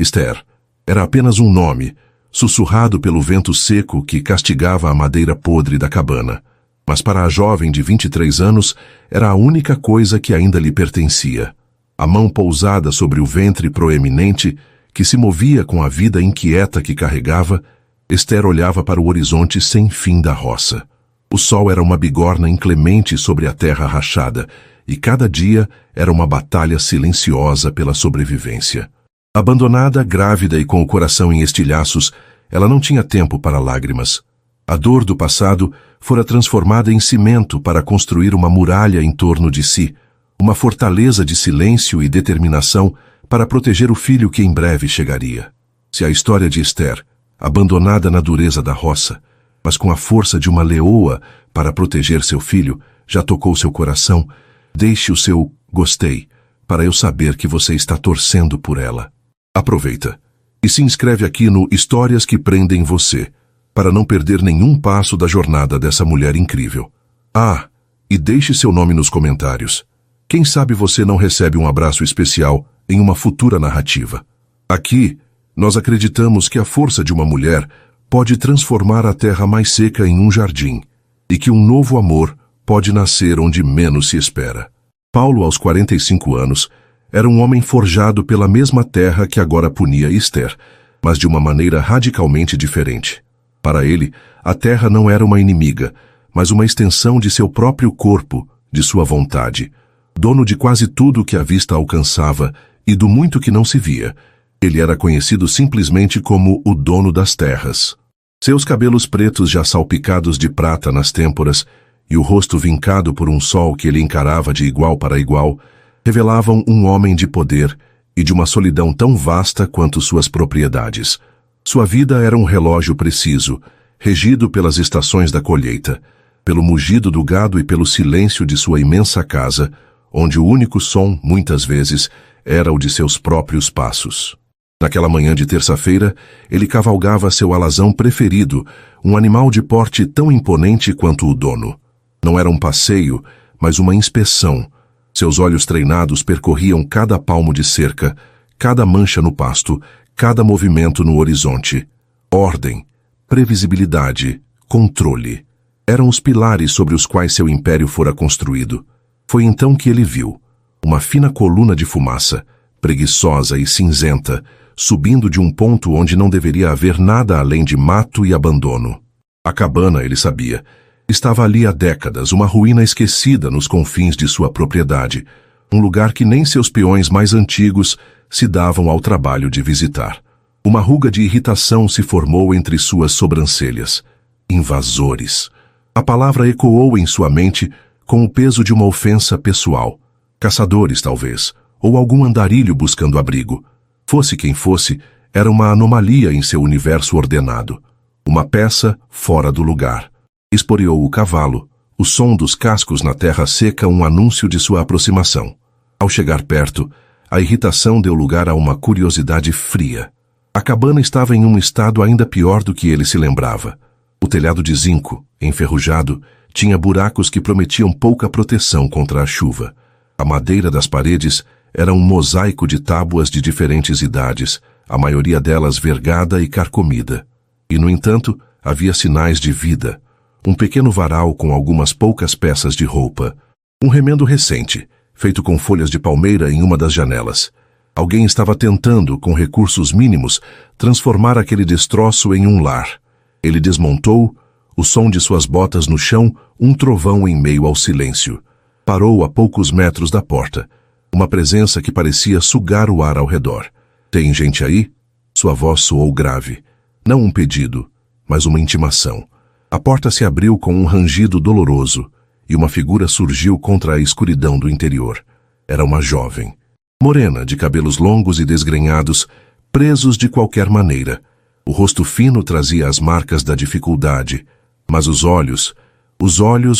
Esther era apenas um nome, sussurrado pelo vento seco que castigava a madeira podre da cabana. Mas para a jovem de 23 anos, era a única coisa que ainda lhe pertencia. A mão pousada sobre o ventre proeminente, que se movia com a vida inquieta que carregava, Esther olhava para o horizonte sem fim da roça. O sol era uma bigorna inclemente sobre a terra rachada, e cada dia era uma batalha silenciosa pela sobrevivência. Abandonada, grávida e com o coração em estilhaços, ela não tinha tempo para lágrimas. A dor do passado fora transformada em cimento para construir uma muralha em torno de si, uma fortaleza de silêncio e determinação para proteger o filho que em breve chegaria. Se a história de Esther, abandonada na dureza da roça, mas com a força de uma leoa para proteger seu filho, já tocou seu coração, deixe o seu gostei para eu saber que você está torcendo por ela. Aproveita e se inscreve aqui no Histórias que Prendem Você, para não perder nenhum passo da jornada dessa mulher incrível. Ah, e deixe seu nome nos comentários. Quem sabe você não recebe um abraço especial em uma futura narrativa. Aqui, nós acreditamos que a força de uma mulher pode transformar a terra mais seca em um jardim, e que um novo amor pode nascer onde menos se espera. Paulo, aos 45 anos, era um homem forjado pela mesma terra que agora punia Esther, mas de uma maneira radicalmente diferente. Para ele, a terra não era uma inimiga, mas uma extensão de seu próprio corpo, de sua vontade. Dono de quase tudo que a vista alcançava e do muito que não se via, ele era conhecido simplesmente como o dono das terras. Seus cabelos pretos já salpicados de prata nas têmporas e o rosto vincado por um sol que ele encarava de igual para igual, revelavam um homem de poder e de uma solidão tão vasta quanto suas propriedades. Sua vida era um relógio preciso, regido pelas estações da colheita, pelo mugido do gado e pelo silêncio de sua imensa casa, onde o único som, muitas vezes, era o de seus próprios passos. Naquela manhã de terça-feira, ele cavalgava seu alazão preferido, um animal de porte tão imponente quanto o dono. Não era um passeio, mas uma inspeção. Seus olhos treinados percorriam cada palmo de cerca, cada mancha no pasto, cada movimento no horizonte. Ordem, previsibilidade, controle. Eram os pilares sobre os quais seu império fora construído. Foi então que ele viu uma fina coluna de fumaça, preguiçosa e cinzenta, subindo de um ponto onde não deveria haver nada além de mato e abandono. A cabana, ele sabia, estava ali há décadas, uma ruína esquecida nos confins de sua propriedade, um lugar que nem seus peões mais antigos se davam ao trabalho de visitar. Uma ruga de irritação se formou entre suas sobrancelhas. Invasores. A palavra ecoou em sua mente com o peso de uma ofensa pessoal. Caçadores, talvez, ou algum andarilho buscando abrigo. Fosse quem fosse, era uma anomalia em seu universo ordenado. Uma peça fora do lugar. Esporeou o cavalo, o som dos cascos na terra seca um anúncio de sua aproximação. Ao chegar perto, a irritação deu lugar a uma curiosidade fria. A cabana estava em um estado ainda pior do que ele se lembrava. O telhado de zinco, enferrujado, tinha buracos que prometiam pouca proteção contra a chuva. A madeira das paredes era um mosaico de tábuas de diferentes idades, a maioria delas vergada e carcomida. E, no entanto, havia sinais de vida. Um pequeno varal com algumas poucas peças de roupa. Um remendo recente, feito com folhas de palmeira em uma das janelas. Alguém estava tentando, com recursos mínimos, transformar aquele destroço em um lar. Ele desmontou, o som de suas botas no chão, um trovão em meio ao silêncio. Parou a poucos metros da porta. Uma presença que parecia sugar o ar ao redor. "Tem gente aí?" Sua voz soou grave. Não um pedido, mas uma intimação. A porta se abriu com um rangido doloroso, e uma figura surgiu contra a escuridão do interior. Era uma jovem. Morena, de cabelos longos e desgrenhados, presos de qualquer maneira. O rosto fino trazia as marcas da dificuldade, mas os olhos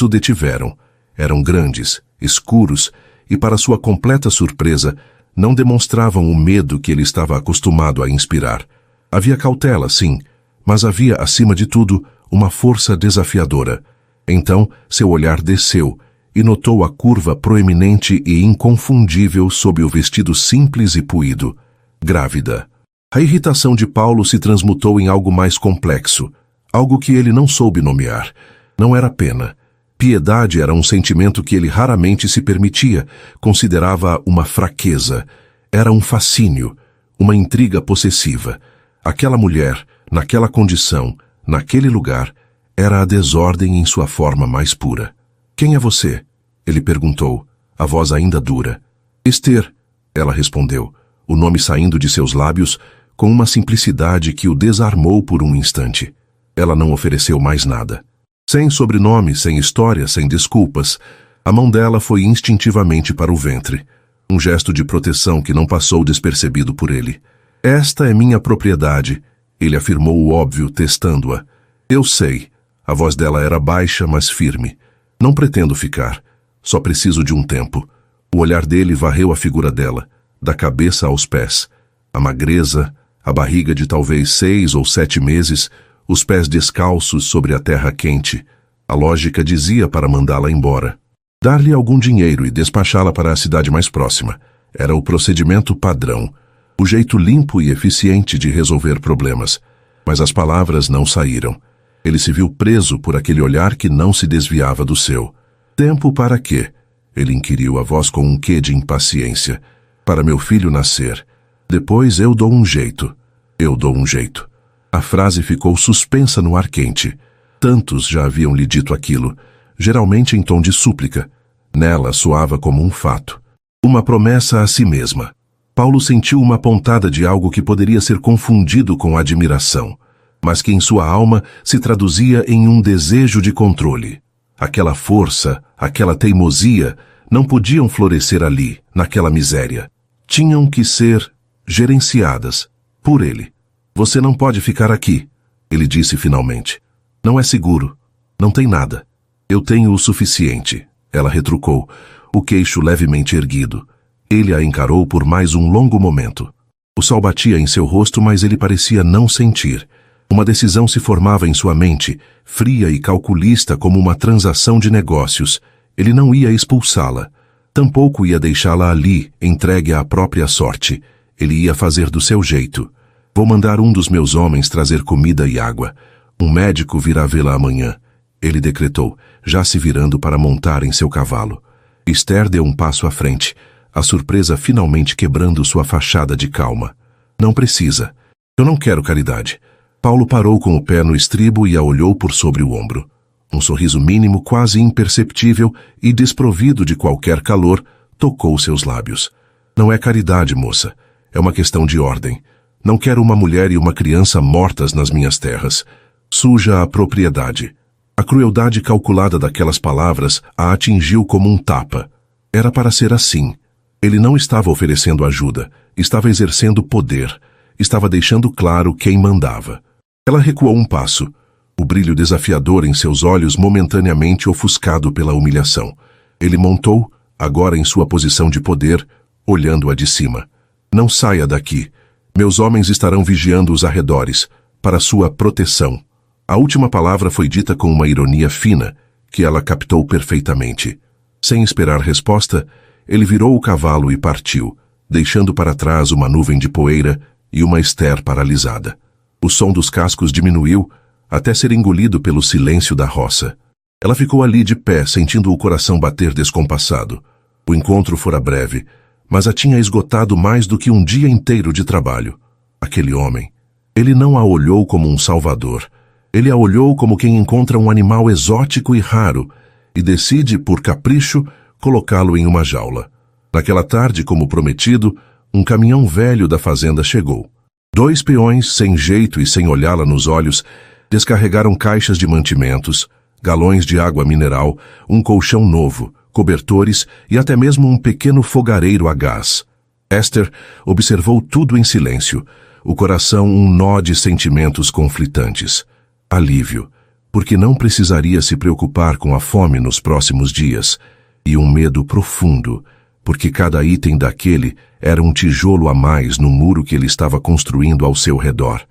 o detiveram. Eram grandes, escuros, e para sua completa surpresa, não demonstravam o medo que ele estava acostumado a inspirar. Havia cautela, sim, mas havia, acima de tudo, uma força desafiadora. Então, seu olhar desceu e notou a curva proeminente e inconfundível sob o vestido simples e puído. Grávida. A irritação de Paulo se transmutou em algo mais complexo, algo que ele não soube nomear. Não era pena. Piedade era um sentimento que ele raramente se permitia, considerava uma fraqueza. Era um fascínio, uma intriga possessiva. Aquela mulher, naquela condição, naquele lugar, era a desordem em sua forma mais pura. "Quem é você?" ele perguntou, a voz ainda dura. "Esther", ela respondeu, o nome saindo de seus lábios com uma simplicidade que o desarmou por um instante. Ela não ofereceu mais nada. Sem sobrenome, sem história, sem desculpas, a mão dela foi instintivamente para o ventre. Um gesto de proteção que não passou despercebido por ele. "Esta é minha propriedade", ele afirmou o óbvio, testando-a. "Eu sei." A voz dela era baixa, mas firme. "Não pretendo ficar. Só preciso de um tempo." O olhar dele varreu a figura dela, da cabeça aos pés. A magreza, a barriga de talvez 6 ou 7 meses, os pés descalços sobre a terra quente. A lógica dizia para mandá-la embora. Dar-lhe algum dinheiro e despachá-la para a cidade mais próxima. Era o procedimento padrão, o jeito limpo e eficiente de resolver problemas. Mas as palavras não saíram. Ele se viu preso por aquele olhar que não se desviava do seu. "Tempo para quê?" ele inquiriu, a voz com um quê de impaciência. "Para meu filho nascer. Depois eu dou um jeito. Eu dou um jeito." A frase ficou suspensa no ar quente. Tantos já haviam lhe dito aquilo, geralmente em tom de súplica. Nela soava como um fato. Uma promessa a si mesma. Paulo sentiu uma pontada de algo que poderia ser confundido com admiração, mas que em sua alma se traduzia em um desejo de controle. Aquela força, aquela teimosia, não podiam florescer ali, naquela miséria. Tinham que ser gerenciadas por ele. "Você não pode ficar aqui", ele disse finalmente. "Não é seguro. Não tem nada." "Eu tenho o suficiente", ela retrucou, o queixo levemente erguido. Ele a encarou por mais um longo momento. O sol batia em seu rosto, mas ele parecia não sentir. Uma decisão se formava em sua mente, fria e calculista como uma transação de negócios. Ele não ia expulsá-la. Tampouco ia deixá-la ali, entregue à própria sorte. Ele ia fazer do seu jeito. "Vou mandar um dos meus homens trazer comida e água. Um médico virá vê-la amanhã", ele decretou, já se virando para montar em seu cavalo. Esther deu um passo à frente, a surpresa finalmente quebrando sua fachada de calma. "Não precisa. Eu não quero caridade." Paulo parou com o pé no estribo e a olhou por sobre o ombro. Um sorriso mínimo, quase imperceptível e desprovido de qualquer calor, tocou seus lábios. "Não é caridade, moça. É uma questão de ordem. Não quero uma mulher e uma criança mortas nas minhas terras. Suja a propriedade." A crueldade calculada daquelas palavras a atingiu como um tapa. Era para ser assim. Ele não estava oferecendo ajuda, estava exercendo poder, estava deixando claro quem mandava. Ela recuou um passo, o brilho desafiador em seus olhos momentaneamente ofuscado pela humilhação. Ele montou, agora em sua posição de poder, olhando-a de cima. "Não saia daqui. Meus homens estarão vigiando os arredores, para sua proteção." A última palavra foi dita com uma ironia fina, que ela captou perfeitamente. Sem esperar resposta, ele virou o cavalo e partiu, deixando para trás uma nuvem de poeira e uma Esther paralisada. O som dos cascos diminuiu, até ser engolido pelo silêncio da roça. Ela ficou ali de pé, sentindo o coração bater descompassado. O encontro fora breve, mas a tinha esgotado mais do que um dia inteiro de trabalho. Aquele homem. Ele não a olhou como um salvador. Ele a olhou como quem encontra um animal exótico e raro e decide, por capricho, colocá-lo em uma jaula. Naquela tarde, como prometido, um caminhão velho da fazenda chegou. 2 peões, sem jeito e sem olhá-la nos olhos, descarregaram caixas de mantimentos, galões de água mineral, um colchão novo, cobertores e até mesmo um pequeno fogareiro a gás. Esther observou tudo em silêncio, o coração um nó de sentimentos conflitantes. Alívio, porque não precisaria se preocupar com a fome nos próximos dias, e um medo profundo, porque cada item daquele era um tijolo a mais no muro que ele estava construindo ao seu redor.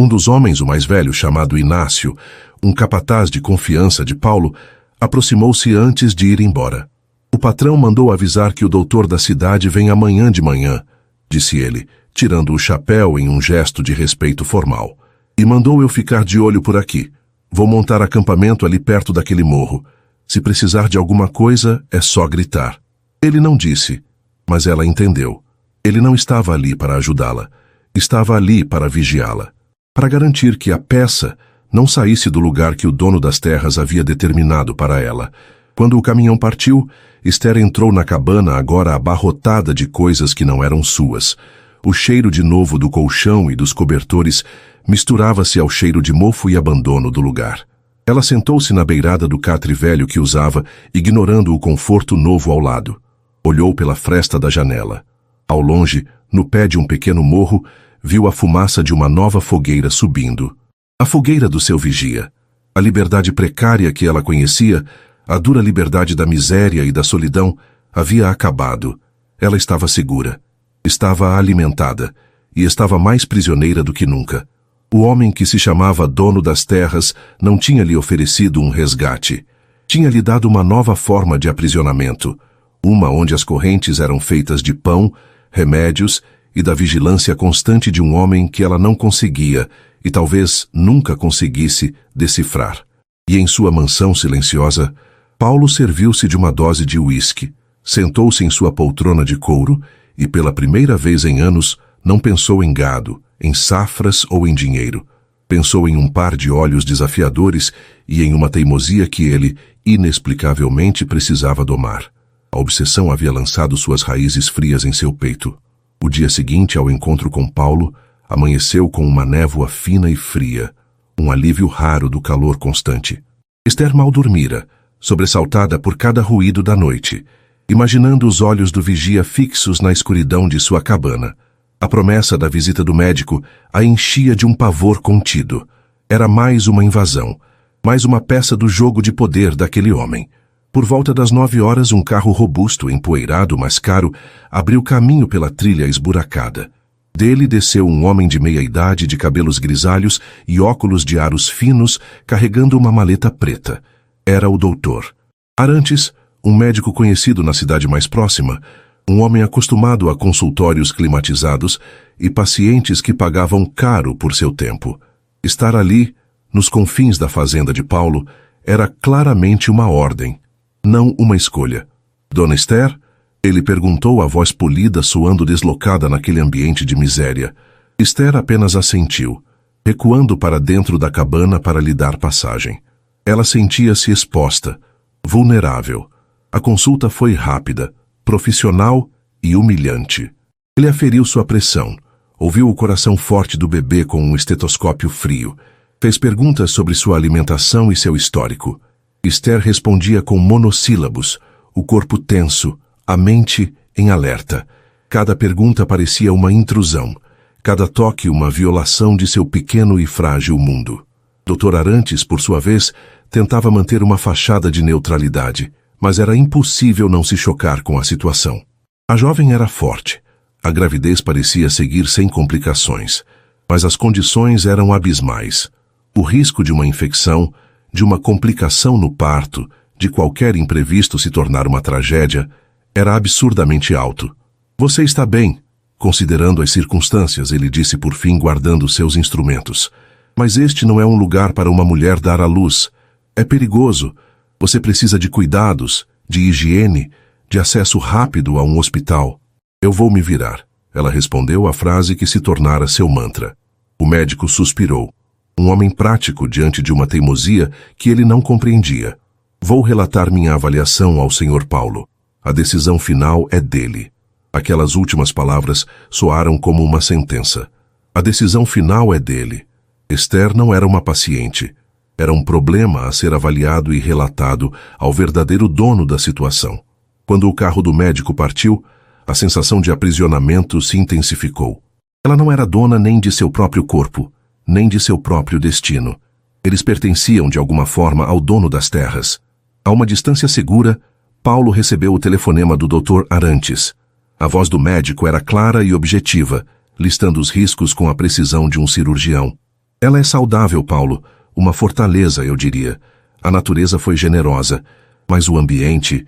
Um dos homens, o mais velho, chamado Inácio, um capataz de confiança de Paulo, aproximou-se antes de ir embora. "O patrão mandou avisar que o doutor da cidade vem amanhã de manhã", disse ele, tirando o chapéu em um gesto de respeito formal. E mandou eu ficar de olho por aqui. Vou montar acampamento ali perto daquele morro. Se precisar de alguma coisa, é só gritar. Ele não disse, mas ela entendeu. Ele não estava ali para ajudá-la. Estava ali para vigiá-la. Para garantir que a peça não saísse do lugar que o dono das terras havia determinado para ela. Quando o caminhão partiu, Esther entrou na cabana agora abarrotada de coisas que não eram suas. O cheiro de novo do colchão e dos cobertores misturava-se ao cheiro de mofo e abandono do lugar. Ela sentou-se na beirada do catre velho que usava, ignorando o conforto novo ao lado. Olhou pela fresta da janela. Ao longe, no pé de um pequeno morro, viu a fumaça de uma nova fogueira subindo. A fogueira do seu vigia. A liberdade precária que ela conhecia, a dura liberdade da miséria e da solidão, havia acabado. Ela estava segura. Estava alimentada. E estava mais prisioneira do que nunca. O homem que se chamava dono das terras não tinha lhe oferecido um resgate. Tinha lhe dado uma nova forma de aprisionamento. Uma onde as correntes eram feitas de pão, remédios e da vigilância constante de um homem que ela não conseguia, e talvez nunca conseguisse, decifrar. E em sua mansão silenciosa, Paulo serviu-se de uma dose de uísque, sentou-se em sua poltrona de couro e, pela primeira vez em anos, não pensou em gado, em safras ou em dinheiro. Pensou em um par de olhos desafiadores e em uma teimosia que ele, inexplicavelmente, precisava domar. A obsessão havia lançado suas raízes frias em seu peito. O dia seguinte, ao encontro com Paulo, amanheceu com uma névoa fina e fria, um alívio raro do calor constante. Esther mal dormira, sobressaltada por cada ruído da noite, imaginando os olhos do vigia fixos na escuridão de sua cabana. A promessa da visita do médico a enchia de um pavor contido. Era mais uma invasão, mais uma peça do jogo de poder daquele homem. Por volta das 9 horas, um carro robusto, empoeirado, mas caro, abriu caminho pela trilha esburacada. Dele desceu um homem de meia-idade, de cabelos grisalhos e óculos de aros finos, carregando uma maleta preta. Era o doutor Arantes, um médico conhecido na cidade mais próxima, um homem acostumado a consultórios climatizados e pacientes que pagavam caro por seu tempo. Estar ali, nos confins da fazenda de Paulo, era claramente uma ordem, não uma escolha. Dona Esther? Ele perguntou, a voz polida soando deslocada naquele ambiente de miséria. Esther apenas assentiu, recuando para dentro da cabana para lhe dar passagem. Ela sentia-se exposta, vulnerável. A consulta foi rápida, profissional e humilhante. Ele aferiu sua pressão, ouviu o coração forte do bebê com um estetoscópio frio, fez perguntas sobre sua alimentação e seu histórico. Esther respondia com monossílabos, o corpo tenso, a mente em alerta. Cada pergunta parecia uma intrusão, cada toque uma violação de seu pequeno e frágil mundo. Dr. Arantes, por sua vez, tentava manter uma fachada de neutralidade, mas era impossível não se chocar com a situação. A jovem era forte. A gravidez parecia seguir sem complicações, mas as condições eram abismais. O risco de uma infecção, de uma complicação no parto, de qualquer imprevisto se tornar uma tragédia, era absurdamente alto. Você está bem, considerando as circunstâncias, ele disse por fim, guardando seus instrumentos. Mas este não é um lugar para uma mulher dar à luz. É perigoso. Você precisa de cuidados, de higiene, de acesso rápido a um hospital. Eu vou me virar, ela respondeu a frase que se tornara seu mantra. O médico suspirou. Um homem prático diante de uma teimosia que ele não compreendia. Vou relatar minha avaliação ao Sr. Paulo. A decisão final é dele. Aquelas últimas palavras soaram como uma sentença. A decisão final é dele. Esther não era uma paciente. Era um problema a ser avaliado e relatado ao verdadeiro dono da situação. Quando o carro do médico partiu, a sensação de aprisionamento se intensificou. Ela não era dona nem de seu próprio corpo, nem de seu próprio destino. Eles pertenciam de alguma forma ao dono das terras. A uma distância segura, Paulo recebeu o telefonema do Dr. Arantes. A voz do médico era clara e objetiva, listando os riscos com a precisão de um cirurgião. Ela é saudável, Paulo. Uma fortaleza, eu diria. A natureza foi generosa. Mas o ambiente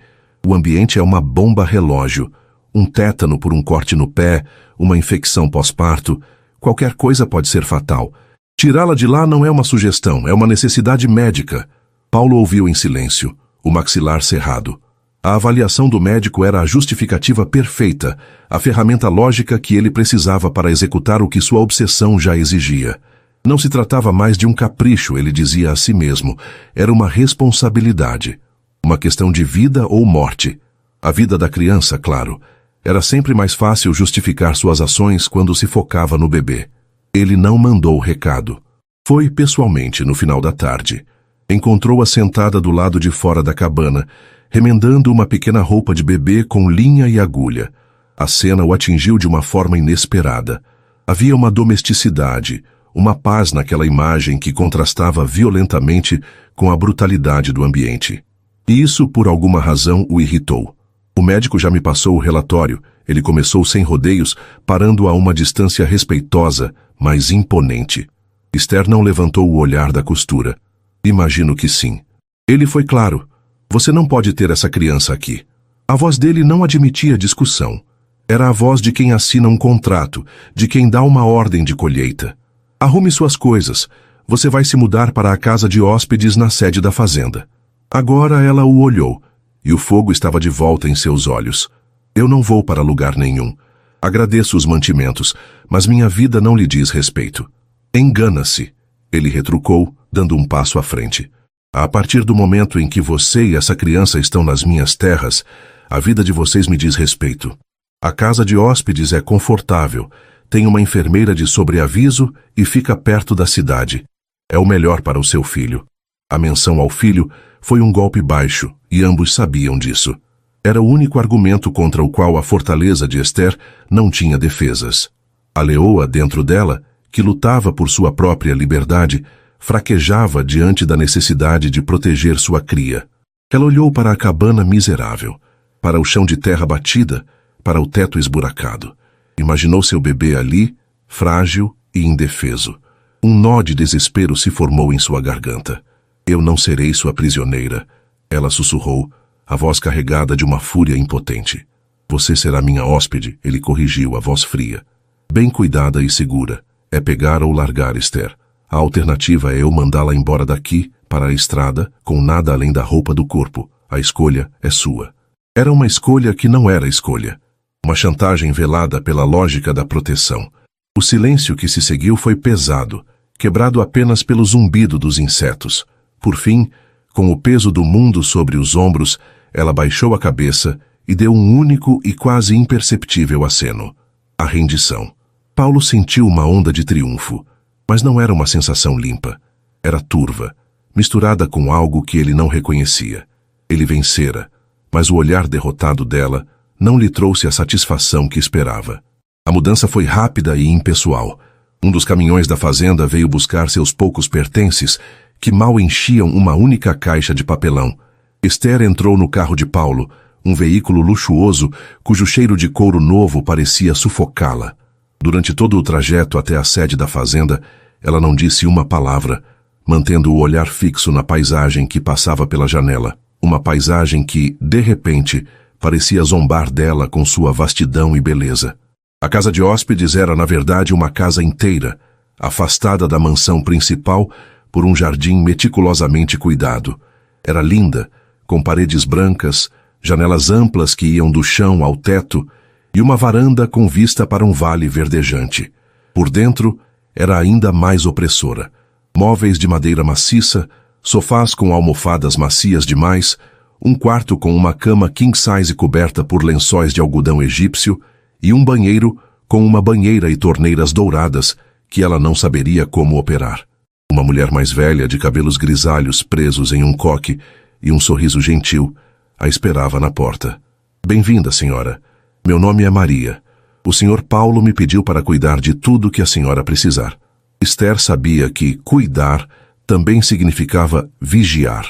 é uma bomba relógio. um tétano por um corte no pé, uma infecção pós-parto. Qualquer coisa pode ser fatal. Tirá-la de lá não é uma sugestão, é uma necessidade médica. Paulo ouviu em silêncio, o maxilar cerrado. A avaliação do médico era a justificativa perfeita, a ferramenta lógica que ele precisava para executar o que sua obsessão já exigia. Não se tratava mais de um capricho, ele dizia a si mesmo. Era uma responsabilidade. Uma questão de vida ou morte. A vida da criança, claro. Era sempre mais fácil justificar suas ações quando se focava no bebê. Ele não mandou o recado. Foi pessoalmente no final da tarde. Encontrou-a sentada do lado de fora da cabana, remendando uma pequena roupa de bebê com linha e agulha. A cena o atingiu de uma forma inesperada. Havia uma domesticidade, uma paz naquela imagem que contrastava violentamente com a brutalidade do ambiente. E isso, por alguma razão, o irritou. O médico já me passou o relatório. Ele começou sem rodeios, parando a uma distância respeitosa, mas imponente. Esther não levantou o olhar da costura. Imagino que sim. Ele foi claro. Você não pode ter essa criança aqui. A voz dele não admitia discussão. Era a voz de quem assina um contrato, de quem dá uma ordem de colheita. Arrume suas coisas. Você vai se mudar para a casa de hóspedes na sede da fazenda. Agora ela o olhou, e o fogo estava de volta em seus olhos. Eu não vou para lugar nenhum. Agradeço os mantimentos, mas minha vida não lhe diz respeito. Engana-se, ele retrucou, dando um passo à frente. A partir do momento em que você e essa criança estão nas minhas terras, a vida de vocês me diz respeito. A casa de hóspedes é confortável, tem uma enfermeira de sobreaviso e fica perto da cidade. É o melhor para o seu filho. A menção ao filho foi um golpe baixo, e ambos sabiam disso. Era o único argumento contra o qual a fortaleza de Esther não tinha defesas. A leoa dentro dela, que lutava por sua própria liberdade, fraquejava diante da necessidade de proteger sua cria. Ela olhou para a cabana miserável, para o chão de terra batida, para o teto esburacado. Imaginou seu bebê ali, frágil e indefeso. Um nó de desespero se formou em sua garganta. Eu não serei sua prisioneira, ela sussurrou, a voz carregada de uma fúria impotente. Você será minha hóspede, ele corrigiu, a voz fria. Bem cuidada e segura. É pegar ou largar, Esther. A alternativa é eu mandá-la embora daqui, para a estrada, com nada além da roupa do corpo. A escolha é sua. Era uma escolha que não era escolha. Uma chantagem velada pela lógica da proteção. O silêncio que se seguiu foi pesado, quebrado apenas pelo zumbido dos insetos. Por fim, com o peso do mundo sobre os ombros, ela baixou a cabeça e deu um único e quase imperceptível aceno. A rendição. Paulo sentiu uma onda de triunfo, mas não era uma sensação limpa. Era turva, misturada com algo que ele não reconhecia. Ele vencera, mas o olhar derrotado dela não lhe trouxe a satisfação que esperava. A mudança foi rápida e impessoal. Um dos caminhões da fazenda veio buscar seus poucos pertences, que mal enchiam uma única caixa de papelão. Esther entrou no carro de Paulo, um veículo luxuoso cujo cheiro de couro novo parecia sufocá-la. Durante todo o trajeto até a sede da fazenda, ela não disse uma palavra, mantendo o olhar fixo na paisagem que passava pela janela. Uma paisagem que, de repente, parecia zombar dela com sua vastidão e beleza. A casa de hóspedes era, na verdade, uma casa inteira, afastada da mansão principal por um jardim meticulosamente cuidado. Era linda, com paredes brancas, janelas amplas que iam do chão ao teto e uma varanda com vista para um vale verdejante. Por dentro, era ainda mais opressora. Móveis de madeira maciça, sofás com almofadas macias demais, um quarto com uma cama king-size coberta por lençóis de algodão egípcio e um banheiro com uma banheira e torneiras douradas que ela não saberia como operar. Uma mulher mais velha, de cabelos grisalhos presos em um coque e um sorriso gentil, a esperava na porta. Bem-vinda, senhora. Meu nome é Maria. O senhor Paulo me pediu para cuidar de tudo que a senhora precisar. Esther sabia que cuidar também significava vigiar.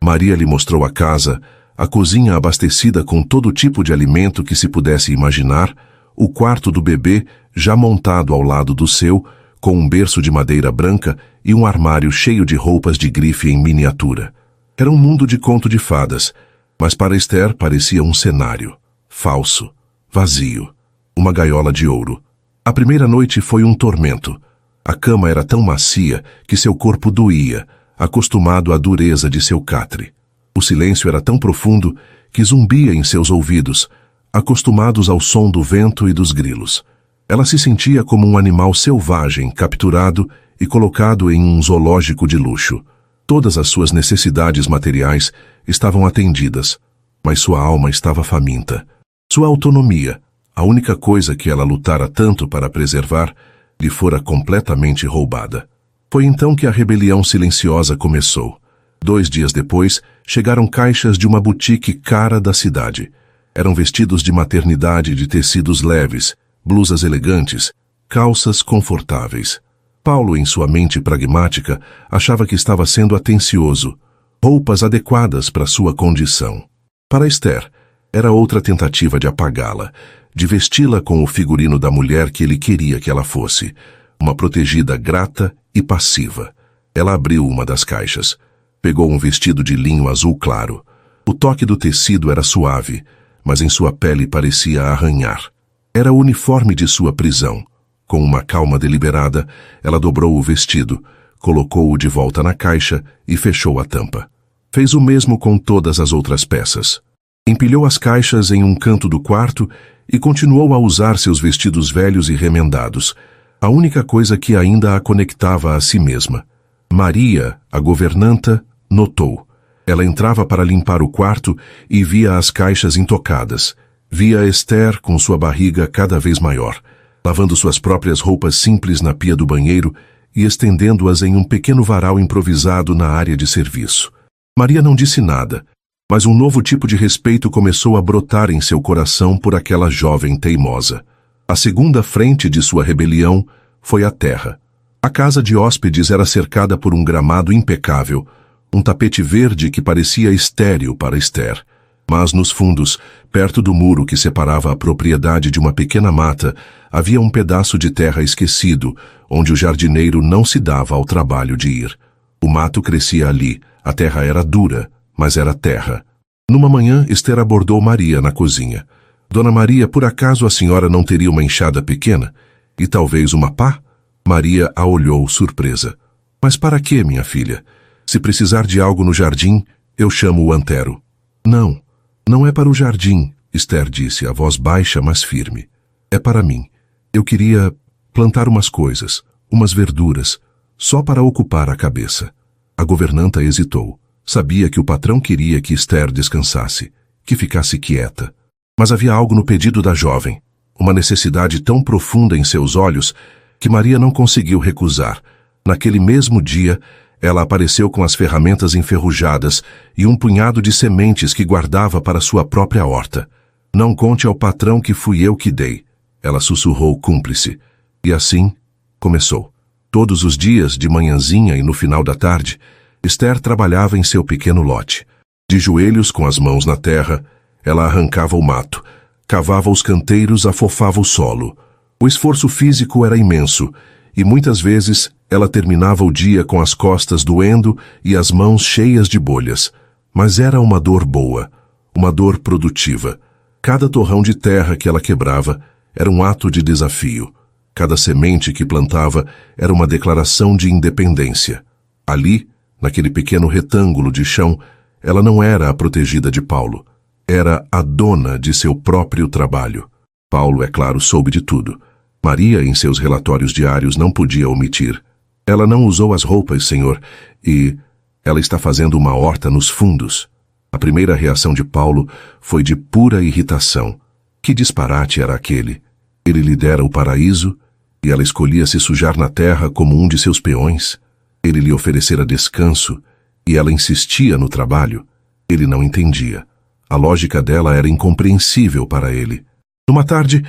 Maria lhe mostrou a casa, a cozinha abastecida com todo tipo de alimento que se pudesse imaginar, o quarto do bebê já montado ao lado do seu, com um berço de madeira branca e um armário cheio de roupas de grife em miniatura. Era um mundo de conto de fadas, mas para Esther parecia um cenário falso. vazio. Uma gaiola de ouro. A primeira noite foi um tormento. A cama era tão macia que seu corpo doía, acostumado à dureza de seu catre. O silêncio era tão profundo que zumbia em seus ouvidos, acostumados ao som do vento e dos grilos. Ela se sentia como um animal selvagem capturado e colocado em um zoológico de luxo. Todas as suas necessidades materiais estavam atendidas, mas sua alma estava faminta. Sua autonomia, a única coisa que ela lutara tanto para preservar, lhe fora completamente roubada. Foi então que a rebelião silenciosa começou. 2 dias depois, chegaram caixas de uma boutique cara da cidade. Eram vestidos de maternidade de tecidos leves, blusas elegantes, calças confortáveis. Paulo, em sua mente pragmática, achava que estava sendo atencioso, roupas adequadas para sua condição. Para Esther, era outra tentativa de apagá-la, de vesti-la com o figurino da mulher que ele queria que ela fosse, uma protegida grata e passiva. Ela abriu uma das caixas. Pegou um vestido de linho azul claro. O toque do tecido era suave, mas em sua pele parecia arranhar. Era o uniforme de sua prisão. Com uma calma deliberada, ela dobrou o vestido, colocou-o de volta na caixa e fechou a tampa. Fez o mesmo com todas as outras peças. Empilhou as caixas em um canto do quarto e continuou a usar seus vestidos velhos e remendados, a única coisa que ainda a conectava a si mesma. Maria, a governanta, notou. Ela entrava para limpar o quarto e via as caixas intocadas. Via Esther com sua barriga cada vez maior, lavando suas próprias roupas simples na pia do banheiro e estendendo-as em um pequeno varal improvisado na área de serviço. Maria não disse nada, mas um novo tipo de respeito começou a brotar em seu coração por aquela jovem teimosa. A segunda frente de sua rebelião foi a terra. A casa de hóspedes era cercada por um gramado impecável, um tapete verde que parecia estéril para Esther. Mas nos fundos, perto do muro que separava a propriedade de uma pequena mata, havia um pedaço de terra esquecido, onde o jardineiro não se dava ao trabalho de ir. O mato crescia ali, a terra era dura, mas era terra. Numa manhã, Esther abordou Maria na cozinha. Dona Maria, por acaso a senhora não teria uma enxada pequena? E talvez uma pá? Maria a olhou surpresa. Mas para quê, minha filha? Se precisar de algo no jardim, eu chamo o antero. Não, não é para o jardim, Esther disse, a voz baixa, mas firme. É para mim. Eu queria plantar umas coisas, umas verduras, só para ocupar a cabeça. A governanta hesitou. Sabia que o patrão queria que Esther descansasse, que ficasse quieta. Mas havia algo no pedido da jovem, uma necessidade tão profunda em seus olhos que Maria não conseguiu recusar. Naquele mesmo dia, ela apareceu com as ferramentas enferrujadas e um punhado de sementes que guardava para sua própria horta. Não conte ao patrão que fui eu que dei, ela sussurrou cúmplice. E assim, começou. Todos os dias, de manhãzinha e no final da tarde, Esther trabalhava em seu pequeno lote. De joelhos, com as mãos na terra, ela arrancava o mato, cavava os canteiros, afofava o solo. O esforço físico era imenso, e muitas vezes ela terminava o dia com as costas doendo e as mãos cheias de bolhas. Mas era uma dor boa, uma dor produtiva. Cada torrão de terra que ela quebrava era um ato de desafio. Cada semente que plantava era uma declaração de independência. Ali, naquele pequeno retângulo de chão, ela não era a protegida de Paulo. Era a dona de seu próprio trabalho. Paulo, é claro, soube de tudo. Maria, em seus relatórios diários, não podia omitir. Ela não usou as roupas, senhor, e ela está fazendo uma horta nos fundos. A primeira reação de Paulo foi de pura irritação. Que disparate era aquele? Ele lhe dera o paraíso, e ela escolhia se sujar na terra como um de seus peões. Ele lhe oferecera descanso, e ela insistia no trabalho. Ele não entendia. A lógica dela era incompreensível para ele. Numa tarde,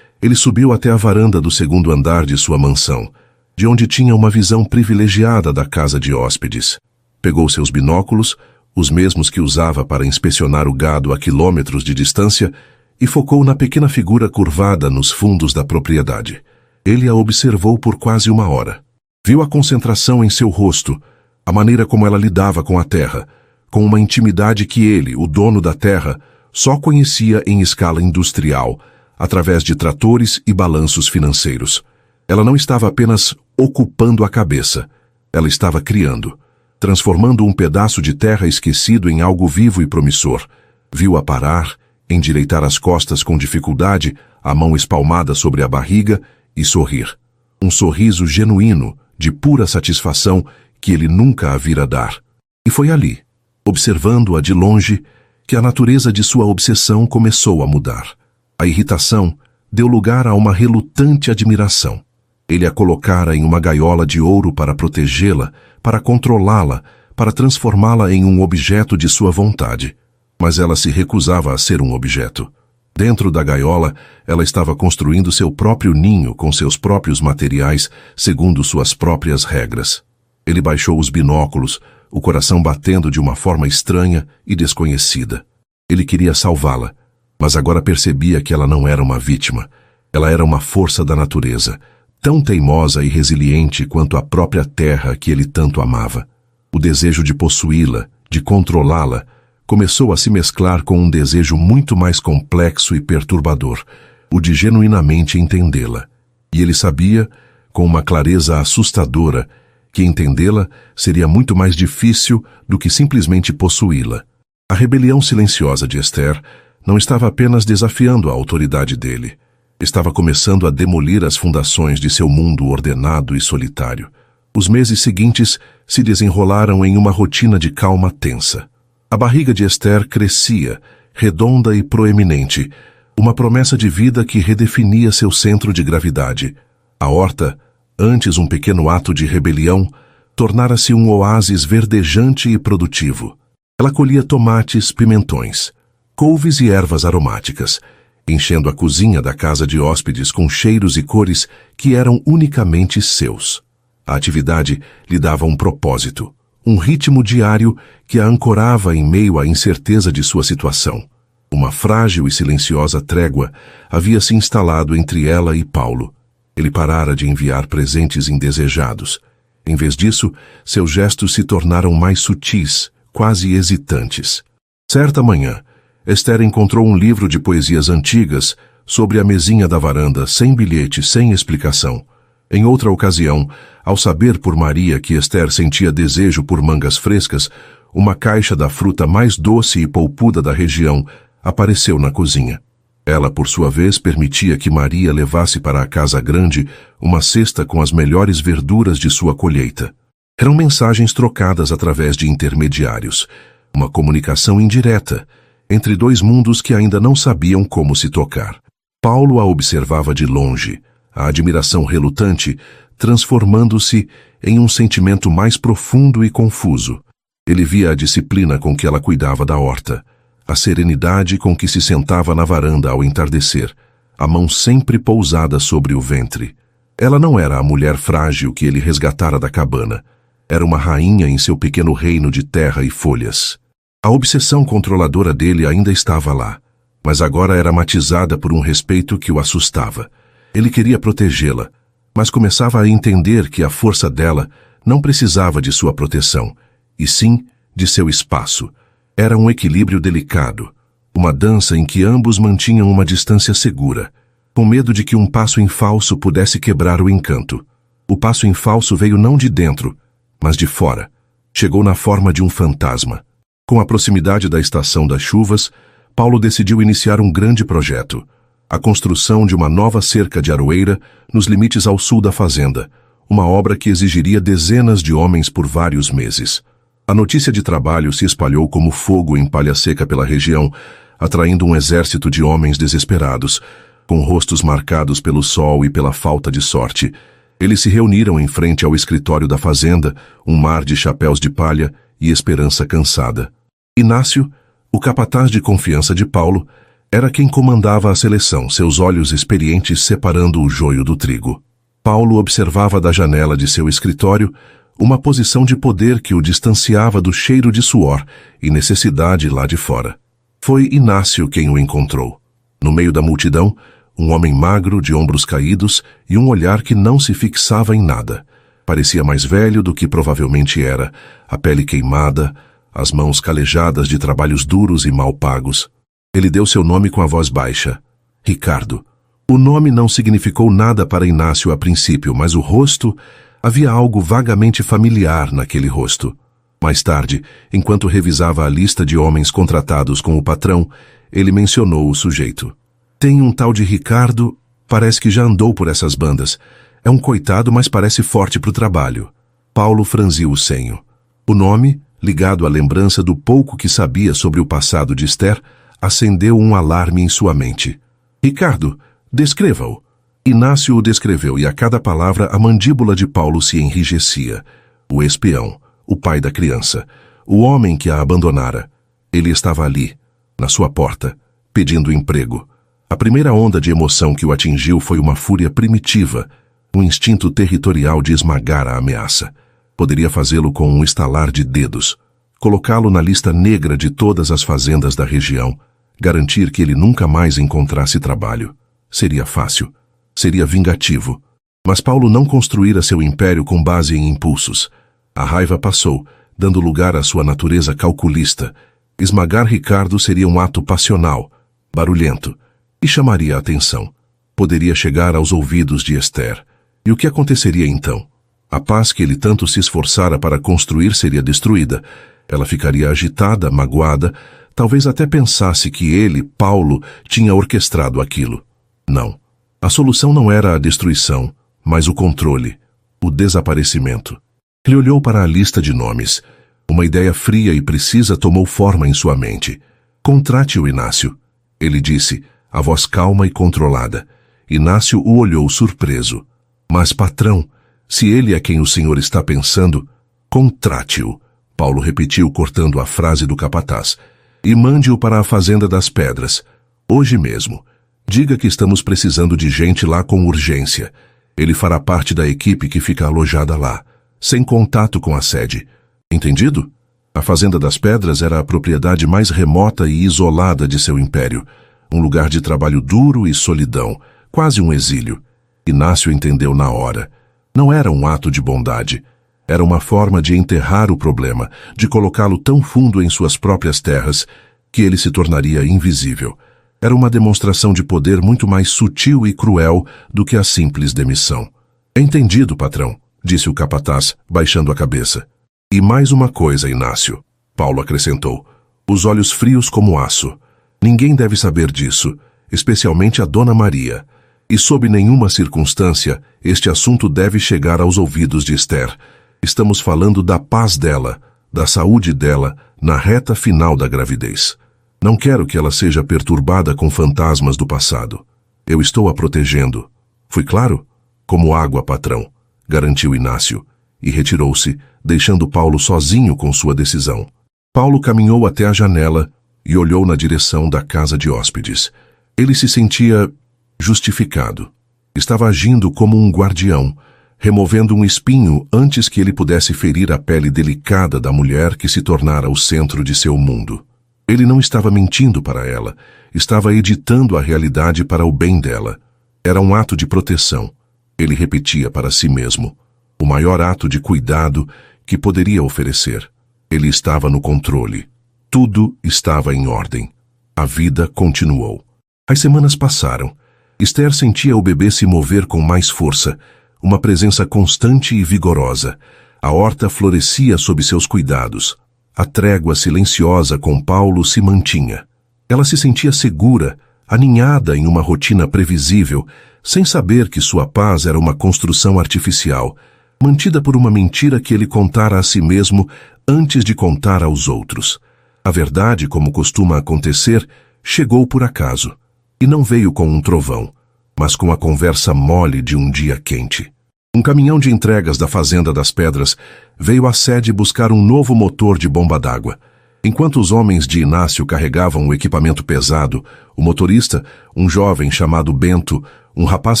ele subiu até a varanda do segundo andar de sua mansão, de onde tinha uma visão privilegiada da casa de hóspedes. Pegou seus binóculos, os mesmos que usava para inspecionar o gado a quilômetros de distância, e focou na pequena figura curvada nos fundos da propriedade. Ele a observou por quase 1 hora. Viu a concentração em seu rosto, a maneira como ela lidava com a terra, com uma intimidade que ele, o dono da terra, só conhecia em escala industrial, através de tratores e balanços financeiros. Ela não estava apenas ocupando a cabeça, ela estava criando, transformando um pedaço de terra esquecido em algo vivo e promissor. Viu-a parar, endireitar as costas com dificuldade, a mão espalmada sobre a barriga e sorrir. Um sorriso genuíno, de pura satisfação que ele nunca a vira dar. E foi ali, observando-a de longe, que a natureza de sua obsessão começou a mudar. A irritação deu lugar a uma relutante admiração. Ele a colocara em uma gaiola de ouro para protegê-la, para controlá-la, para transformá-la em um objeto de sua vontade. Mas ela se recusava a ser um objeto. Dentro da gaiola, ela estava construindo seu próprio ninho com seus próprios materiais, segundo suas próprias regras. Ele baixou os binóculos, o coração batendo de uma forma estranha e desconhecida. Ele queria salvá-la, mas agora percebia que ela não era uma vítima. Ela era uma força da natureza, tão teimosa e resiliente quanto a própria terra que ele tanto amava. O desejo de possuí-la, de controlá-la, começou a se mesclar com um desejo muito mais complexo e perturbador, o de genuinamente entendê-la. E ele sabia, com uma clareza assustadora, que entendê-la seria muito mais difícil do que simplesmente possuí-la. A rebelião silenciosa de Esther não estava apenas desafiando a autoridade dele, estava começando a demolir as fundações de seu mundo ordenado e solitário. Os meses seguintes se desenrolaram em uma rotina de calma tensa. A barriga de Esther crescia, redonda e proeminente, uma promessa de vida que redefinia seu centro de gravidade. A horta, antes um pequeno ato de rebelião, tornara-se um oásis verdejante e produtivo. Ela colhia tomates, pimentões, couves e ervas aromáticas, enchendo a cozinha da casa de hóspedes com cheiros e cores que eram unicamente seus. A atividade lhe dava um propósito, um ritmo diário que a ancorava em meio à incerteza de sua situação. Uma frágil e silenciosa trégua havia se instalado entre ela e Paulo. Ele parara de enviar presentes indesejados. Em vez disso, seus gestos se tornaram mais sutis, quase hesitantes. Certa manhã, Esther encontrou um livro de poesias antigas sobre a mesinha da varanda, sem bilhete, sem explicação. Em outra ocasião, ao saber por Maria que Esther sentia desejo por mangas frescas, uma caixa da fruta mais doce e polpuda da região apareceu na cozinha. Ela, por sua vez, permitia que Maria levasse para a casa grande uma cesta com as melhores verduras de sua colheita. Eram mensagens trocadas através de intermediários, uma comunicação indireta entre dois mundos que ainda não sabiam como se tocar. Paulo a observava de longe, a admiração relutante transformando-se em um sentimento mais profundo e confuso. Ele via a disciplina com que ela cuidava da horta, a serenidade com que se sentava na varanda ao entardecer, a mão sempre pousada sobre o ventre. Ela não era a mulher frágil que ele resgatara da cabana. Era uma rainha em seu pequeno reino de terra e folhas. A obsessão controladora dele ainda estava lá, mas agora era matizada por um respeito que o assustava. Ele queria protegê-la, mas começava a entender que a força dela não precisava de sua proteção, e sim de seu espaço. Era um equilíbrio delicado, uma dança em que ambos mantinham uma distância segura, com medo de que um passo em falso pudesse quebrar o encanto. O passo em falso veio não de dentro, mas de fora. Chegou na forma de um fantasma. Com a proximidade da estação das chuvas, Paulo decidiu iniciar um grande projeto: a construção de uma nova cerca de aroeira nos limites ao sul da fazenda, uma obra que exigiria dezenas de homens por vários meses. A notícia de trabalho se espalhou como fogo em palha seca pela região, atraindo um exército de homens desesperados, com rostos marcados pelo sol e pela falta de sorte. Eles se reuniram em frente ao escritório da fazenda, um mar de chapéus de palha e esperança cansada. Inácio, o capataz de confiança de Paulo, era quem comandava a seleção, seus olhos experientes separando o joio do trigo. Paulo observava da janela de seu escritório uma posição de poder que o distanciava do cheiro de suor e necessidade lá de fora. Foi Inácio quem o encontrou. No meio da multidão, um homem magro, de ombros caídos e um olhar que não se fixava em nada. Parecia mais velho do que provavelmente era, a pele queimada, as mãos calejadas de trabalhos duros e mal pagos. Ele deu seu nome com a voz baixa: Ricardo. O nome não significou nada para Inácio a princípio, mas o rosto, havia algo vagamente familiar naquele rosto. Mais tarde, enquanto revisava a lista de homens contratados com o patrão, ele mencionou o sujeito. Tem um tal de Ricardo, parece que já andou por essas bandas. É um coitado, mas parece forte para o trabalho. Paulo franziu o senho. O nome, ligado à lembrança do pouco que sabia sobre o passado de Esther, acendeu um alarme em sua mente. Ricardo, descreva-o. Inácio o descreveu e a cada palavra a mandíbula de Paulo se enrijecia. O espião, o pai da criança, o homem que a abandonara. Ele estava ali, na sua porta, pedindo emprego. A primeira onda de emoção que o atingiu foi uma fúria primitiva, um instinto territorial de esmagar a ameaça. Poderia fazê-lo com um estalar de dedos, colocá-lo na lista negra de todas as fazendas da região, garantir que ele nunca mais encontrasse trabalho. Seria fácil, seria vingativo. Mas Paulo não construíra seu império com base em impulsos. A raiva passou, dando lugar à sua natureza calculista. Esmagar Ricardo seria um ato passional, barulhento, e chamaria a atenção. Poderia chegar aos ouvidos de Esther. E o que aconteceria então? A paz que ele tanto se esforçara para construir seria destruída. Ela ficaria agitada, magoada, talvez até pensasse que ele, Paulo, tinha orquestrado aquilo. Não. A solução não era a destruição, mas o controle, o desaparecimento. Ele olhou para a lista de nomes. Uma ideia fria e precisa tomou forma em sua mente. Contrate o Inácio, ele disse, a voz calma e controlada. Inácio o olhou surpreso. Mas, patrão, se ele é quem o senhor está pensando, contrate-o, Paulo repetiu cortando a frase do capataz. E mande-o para a Fazenda das Pedras, hoje mesmo. Diga que estamos precisando de gente lá com urgência. Ele fará parte da equipe que fica alojada lá, sem contato com a sede. Entendido? A Fazenda das Pedras era a propriedade mais remota e isolada de seu império. Um lugar de trabalho duro e solidão, quase um exílio. Inácio entendeu na hora. Não era um ato de bondade. Era uma forma de enterrar o problema, de colocá-lo tão fundo em suas próprias terras que ele se tornaria invisível. Era uma demonstração de poder muito mais sutil e cruel do que a simples demissão. Entendido, patrão, disse o capataz, baixando a cabeça. E mais uma coisa, Inácio, Paulo acrescentou, os olhos frios como aço. Ninguém deve saber disso, especialmente a Dona Maria. E sob nenhuma circunstância, este assunto deve chegar aos ouvidos de Esther. Estamos falando da paz dela, da saúde dela, na reta final da gravidez. Não quero que ela seja perturbada com fantasmas do passado. Eu estou a protegendo. Fui claro? Como água, patrão, garantiu Inácio, e retirou-se, deixando Paulo sozinho com sua decisão. Paulo caminhou até a janela e olhou na direção da casa de hóspedes. Ele se sentia justificado. Estava agindo como um guardião, removendo um espinho antes que ele pudesse ferir a pele delicada da mulher que se tornara o centro de seu mundo. Ele não estava mentindo para ela, estava editando a realidade para o bem dela. Era um ato de proteção. Ele repetia para si mesmo, o maior ato de cuidado que poderia oferecer. Ele estava no controle. Tudo estava em ordem. A vida continuou. As semanas passaram. Esther sentia o bebê se mover com mais força, uma presença constante e vigorosa. A horta florescia sob seus cuidados. A trégua silenciosa com Paulo se mantinha. Ela se sentia segura, aninhada em uma rotina previsível, sem saber que sua paz era uma construção artificial, mantida por uma mentira que ele contara a si mesmo antes de contar aos outros. A verdade, como costuma acontecer, chegou por acaso. E não veio com um trovão, mas com a conversa mole de um dia quente. Um caminhão de entregas da Fazenda das Pedras veio à sede buscar um novo motor de bomba d'água. Enquanto os homens de Inácio carregavam o equipamento pesado, o motorista, um jovem chamado Bento, um rapaz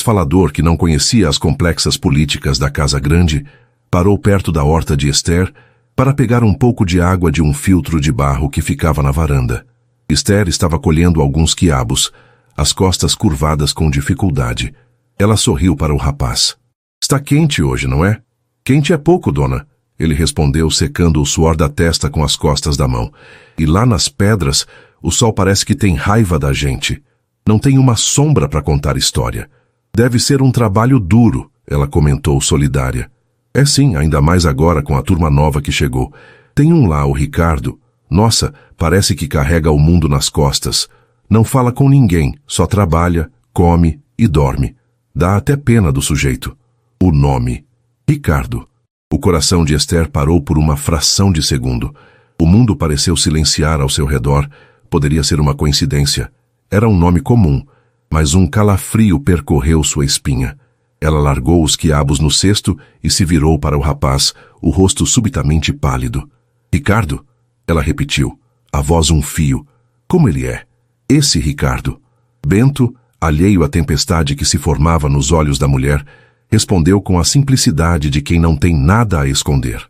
falador que não conhecia as complexas políticas da Casa Grande, parou perto da horta de Esther para pegar um pouco de água de um filtro de barro que ficava na varanda. Esther estava colhendo alguns quiabos, as costas curvadas com dificuldade. Ela sorriu para o rapaz. Está quente hoje, não é? Quente é pouco, dona. Ele respondeu, secando o suor da testa com as costas da mão. E lá nas pedras, o sol parece que tem raiva da gente. Não tem uma sombra para contar história. Deve ser um trabalho duro, ela comentou solidária. É sim, ainda mais agora com a turma nova que chegou. Tem um lá, o Ricardo. Nossa, parece que carrega o mundo nas costas. Não fala com ninguém, só trabalha, come e dorme. Dá até pena do sujeito. O nome. Ricardo. O coração de Esther parou por uma fração de segundo. O mundo pareceu silenciar ao seu redor. Poderia ser uma coincidência. Era um nome comum, mas um calafrio percorreu sua espinha. Ela largou os quiabos no cesto e se virou para o rapaz, o rosto subitamente pálido. Ricardo? Ela repetiu, a voz um fio. Como ele é? Esse Ricardo. Bento, alheio à tempestade que se formava nos olhos da mulher, respondeu com a simplicidade de quem não tem nada a esconder.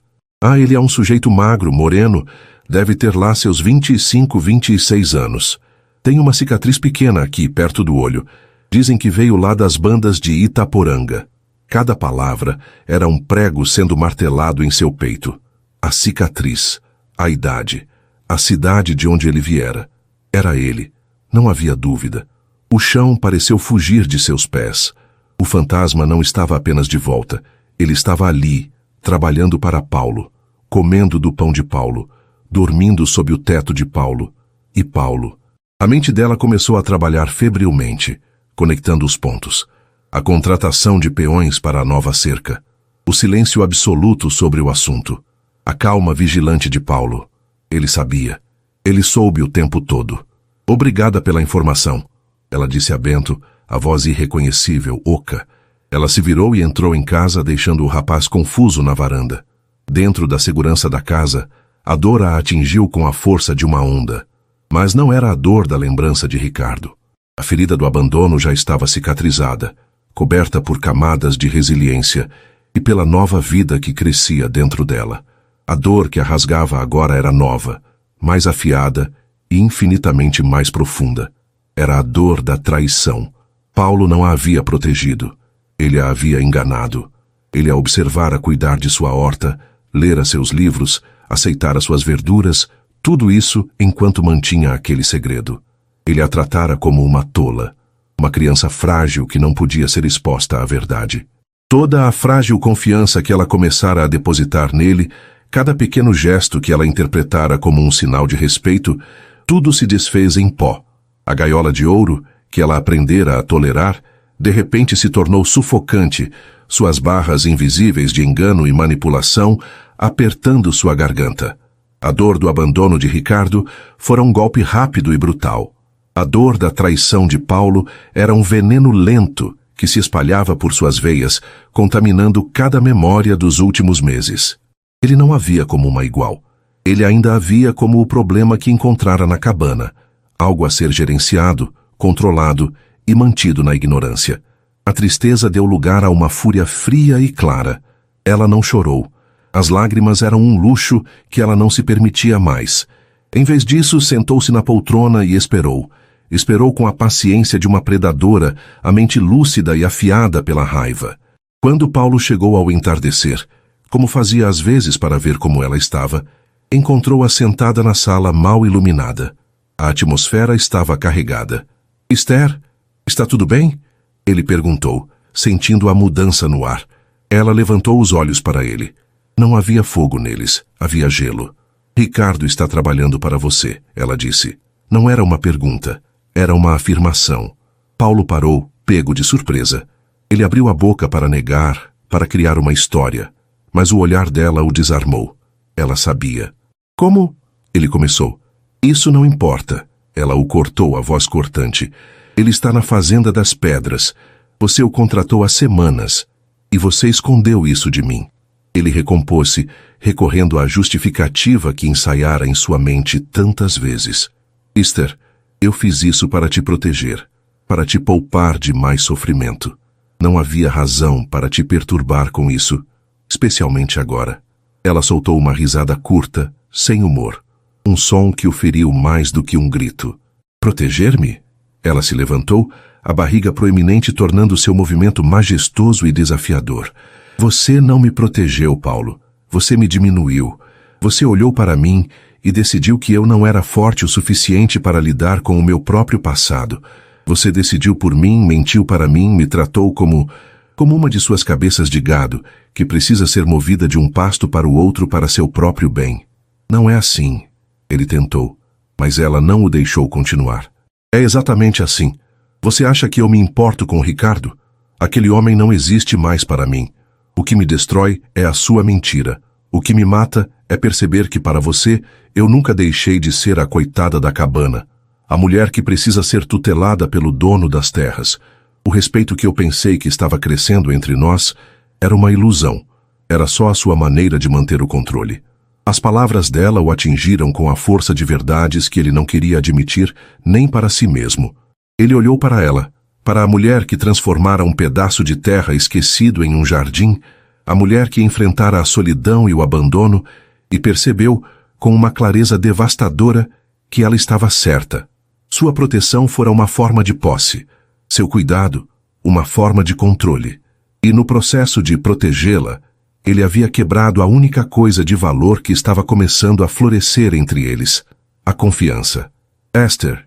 Ah, ele é um sujeito magro, moreno, deve ter lá seus 25, 26 anos. Tem uma cicatriz pequena aqui, perto do olho. Dizem que veio lá das bandas de Itaporanga. Cada palavra era um prego sendo martelado em seu peito. A cicatriz, a idade, a cidade de onde ele viera. Era ele. Não havia dúvida. O chão pareceu fugir de seus pés. O fantasma não estava apenas de volta. Ele estava ali, trabalhando para Paulo, comendo do pão de Paulo, dormindo sob o teto de Paulo. E Paulo. A mente dela começou a trabalhar febrilmente, conectando os pontos. A contratação de peões para a nova cerca. O silêncio absoluto sobre o assunto. A calma vigilante de Paulo. Ele sabia. Ele soube o tempo todo. Obrigada pela informação, ela disse a Bento, a voz irreconhecível, oca. Ela se virou e entrou em casa, deixando o rapaz confuso na varanda. Dentro da segurança da casa, a dor a atingiu com a força de uma onda. Mas não era a dor da lembrança de Ricardo. A ferida do abandono já estava cicatrizada, coberta por camadas de resiliência e pela nova vida que crescia dentro dela. A dor que a rasgava agora era nova, mais afiada e infinitamente mais profunda. Era a dor da traição. Paulo não a havia protegido. Ele a havia enganado. Ele a observara cuidar de sua horta, lera seus livros, aceitara suas verduras, tudo isso enquanto mantinha aquele segredo. Ele a tratara como uma tola, uma criança frágil que não podia ser exposta à verdade. Toda a frágil confiança que ela começara a depositar nele, cada pequeno gesto que ela interpretara como um sinal de respeito, tudo se desfez em pó. A gaiola de ouro, que ela aprendera a tolerar, de repente se tornou sufocante, suas barras invisíveis de engano e manipulação apertando sua garganta. A dor do abandono de Ricardo fora um golpe rápido e brutal. A dor da traição de Paulo era um veneno lento que se espalhava por suas veias, contaminando cada memória dos últimos meses. Ele não havia como uma igual. Ele ainda havia como o problema que encontrara na cabana, algo a ser gerenciado, controlado e mantido na ignorância. A tristeza deu lugar a uma fúria fria e clara. Ela não chorou. As lágrimas eram um luxo que ela não se permitia mais. Em vez disso, sentou-se na poltrona e esperou. Esperou com a paciência de uma predadora, a mente lúcida e afiada pela raiva. Quando Paulo chegou ao entardecer, como fazia às vezes para ver como ela estava, encontrou-a sentada na sala mal iluminada. A atmosfera estava carregada. Esther, está tudo bem? Ele perguntou, sentindo a mudança no ar. Ela levantou os olhos para ele. Não havia fogo neles, havia gelo. Ricardo está trabalhando para você, ela disse. Não era uma pergunta, era uma afirmação. Paulo parou, pego de surpresa. Ele abriu a boca para negar, para criar uma história, mas o olhar dela o desarmou. Ela sabia. Como? Ele começou. Isso não importa. Ela o cortou, a voz cortante. Ele está na Fazenda das Pedras. Você o contratou há semanas. E você escondeu isso de mim. Ele recompôs-se, recorrendo à justificativa que ensaiara em sua mente tantas vezes. Esther, eu fiz isso para te proteger, para te poupar de mais sofrimento. Não havia razão para te perturbar com isso, especialmente agora. Ela soltou uma risada curta, sem humor. Um som que o feriu mais do que um grito. Proteger-me? Ela se levantou, a barriga proeminente tornando seu movimento majestoso e desafiador. Você não me protegeu, Paulo. Você me diminuiu. Você olhou para mim e decidiu que eu não era forte o suficiente para lidar com o meu próprio passado. Você decidiu por mim, mentiu para mim, me tratou como uma de suas cabeças de gado, que precisa ser movida de um pasto para o outro para seu próprio bem. Não é assim. Ele tentou, mas ela não o deixou continuar. É exatamente assim. Você acha que eu me importo com o Ricardo? Aquele homem não existe mais para mim. O que me destrói é a sua mentira. O que me mata é perceber que para você eu nunca deixei de ser a coitada da cabana, a mulher que precisa ser tutelada pelo dono das terras. O respeito que eu pensei que estava crescendo entre nós era uma ilusão. Era só a sua maneira de manter o controle. As palavras dela o atingiram com a força de verdades que ele não queria admitir nem para si mesmo. Ele olhou para ela, para a mulher que transformara um pedaço de terra esquecido em um jardim, a mulher que enfrentara a solidão e o abandono, e percebeu, com uma clareza devastadora, que ela estava certa. Sua proteção fora uma forma de posse, seu cuidado, uma forma de controle. E no processo de protegê-la, ele havia quebrado a única coisa de valor que estava começando a florescer entre eles, a confiança. Esther,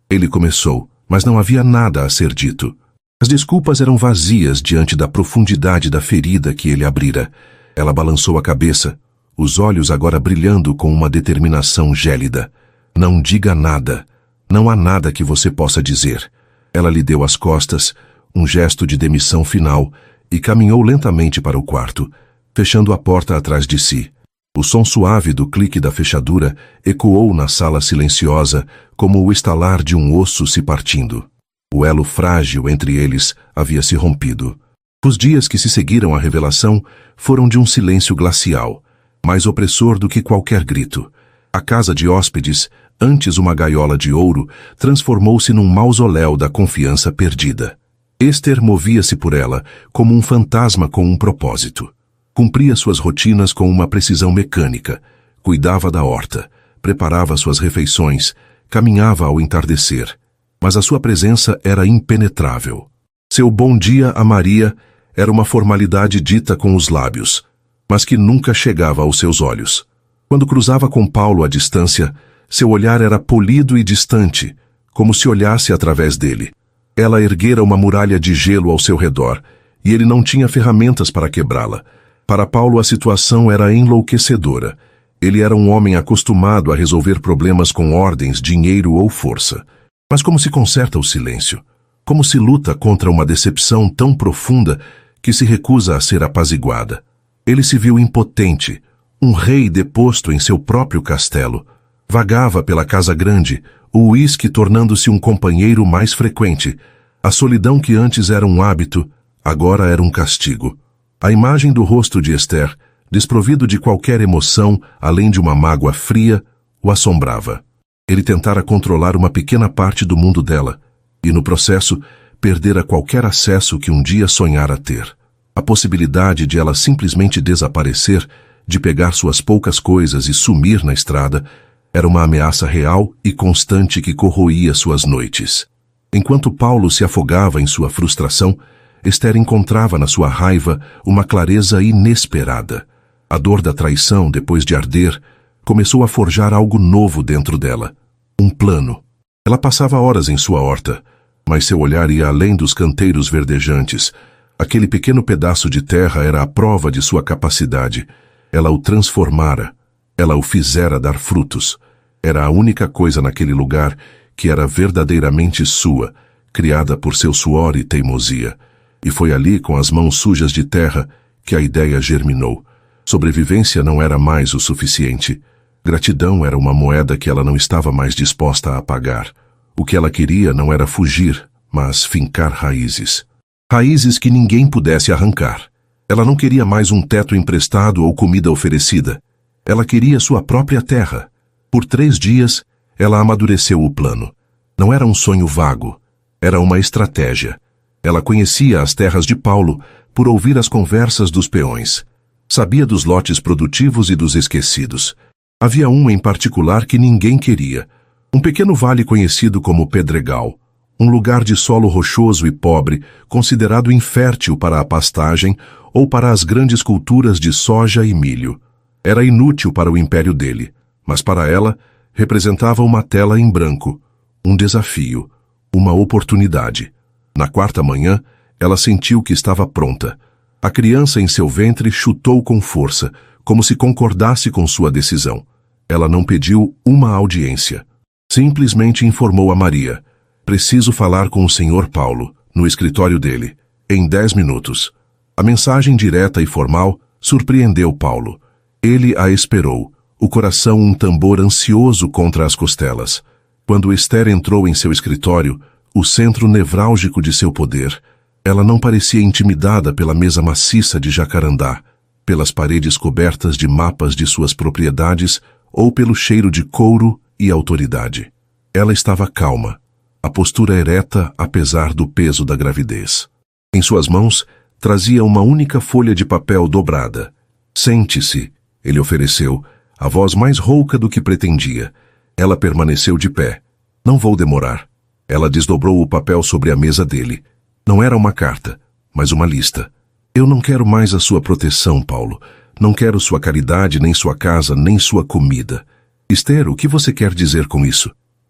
Ele começou, mas não havia nada a ser dito. As desculpas eram vazias diante da profundidade da ferida que ele abrira. Ela balançou a cabeça, os olhos agora brilhando com uma determinação gélida. Não diga nada. Não há nada que você possa dizer. Ela lhe deu as costas, um gesto de demissão final, e caminhou lentamente para o quarto, fechando a porta atrás de si. O som suave do clique da fechadura ecoou na sala silenciosa como o estalar de um osso se partindo. O elo frágil entre eles havia se rompido. Os dias que se seguiram à revelação foram de um silêncio glacial, mais opressor do que qualquer grito. A casa de hóspedes, antes uma gaiola de ouro, transformou-se num mausoléu da confiança perdida. Esther movia-se por ela como um fantasma com um propósito. Cumpria suas rotinas com uma precisão mecânica, cuidava da horta, preparava suas refeições, caminhava ao entardecer, mas a sua presença era impenetrável. Seu bom dia a Maria era uma formalidade dita com os lábios, mas que nunca chegava aos seus olhos. Quando cruzava com Paulo à distância, seu olhar era polido e distante, como se olhasse através dele. Ela erguera uma muralha de gelo ao seu redor, e ele não tinha ferramentas para quebrá-la. Para Paulo a situação era enlouquecedora. Ele era um homem acostumado a resolver problemas com ordens, dinheiro ou força. Mas como se conserta o silêncio? Como se luta contra uma decepção tão profunda que se recusa a ser apaziguada? Ele se viu impotente, um rei deposto em seu próprio castelo. Vagava pela casa grande, o uísque tornando-se um companheiro mais frequente. A solidão que antes era um hábito, agora era um castigo. A imagem do rosto de Esther, desprovido de qualquer emoção, além de uma mágoa fria, o assombrava. Ele tentara controlar uma pequena parte do mundo dela, e no processo, perdera qualquer acesso que um dia sonhara ter. A possibilidade de ela simplesmente desaparecer, de pegar suas poucas coisas e sumir na estrada, era uma ameaça real e constante que corroía suas noites. Enquanto Paulo se afogava em sua frustração, Esther encontrava na sua raiva uma clareza inesperada. A dor da traição, depois de arder, começou a forjar algo novo dentro dela. Um plano. Ela passava horas em sua horta, mas seu olhar ia além dos canteiros verdejantes. Aquele pequeno pedaço de terra era a prova de sua capacidade. Ela o transformara. Ela o fizera dar frutos. Era a única coisa naquele lugar que era verdadeiramente sua, criada por seu suor e teimosia. E foi ali, com as mãos sujas de terra, que a ideia germinou. Sobrevivência não era mais o suficiente. Gratidão era uma moeda que ela não estava mais disposta a pagar. O que ela queria não era fugir, mas fincar raízes. Raízes que ninguém pudesse arrancar. Ela não queria mais um teto emprestado ou comida oferecida. Ela queria sua própria terra. Por 3 dias, ela amadureceu o plano. Não era um sonho vago. Era uma estratégia. Ela conhecia as terras de Paulo por ouvir as conversas dos peões. Sabia dos lotes produtivos e dos esquecidos. Havia um em particular que ninguém queria. Um pequeno vale conhecido como Pedregal. Um lugar de solo rochoso e pobre, considerado infértil para a pastagem ou para as grandes culturas de soja e milho. Era inútil para o império dele, mas para ela representava uma tela em branco, um desafio, Uma oportunidade. Na quarta manhã, ela sentiu que estava pronta. A criança em seu ventre chutou com força, como se concordasse com sua decisão. Ela não pediu uma audiência. Simplesmente informou a Maria: preciso falar com o Sr. Paulo, no escritório dele, em 10 minutos. A mensagem direta e formal surpreendeu Paulo. Ele a esperou, o coração um tambor ansioso contra as costelas. Quando Esther entrou em seu escritório, o centro nevrálgico de seu poder, ela não parecia intimidada pela mesa maciça de jacarandá, pelas paredes cobertas de mapas de suas propriedades ou pelo cheiro de couro e autoridade. Ela estava calma, a postura ereta apesar do peso da gravidez. Em suas mãos, trazia uma única folha de papel dobrada. Sente-se, ele ofereceu, a voz mais rouca do que pretendia. Ela permaneceu de pé. Não vou demorar. Ela desdobrou o papel sobre a mesa dele. Não era uma carta, mas uma lista. Eu não quero mais a sua proteção, Paulo. Não quero sua caridade, nem sua casa, nem sua comida. Esther, o que você quer dizer com isso?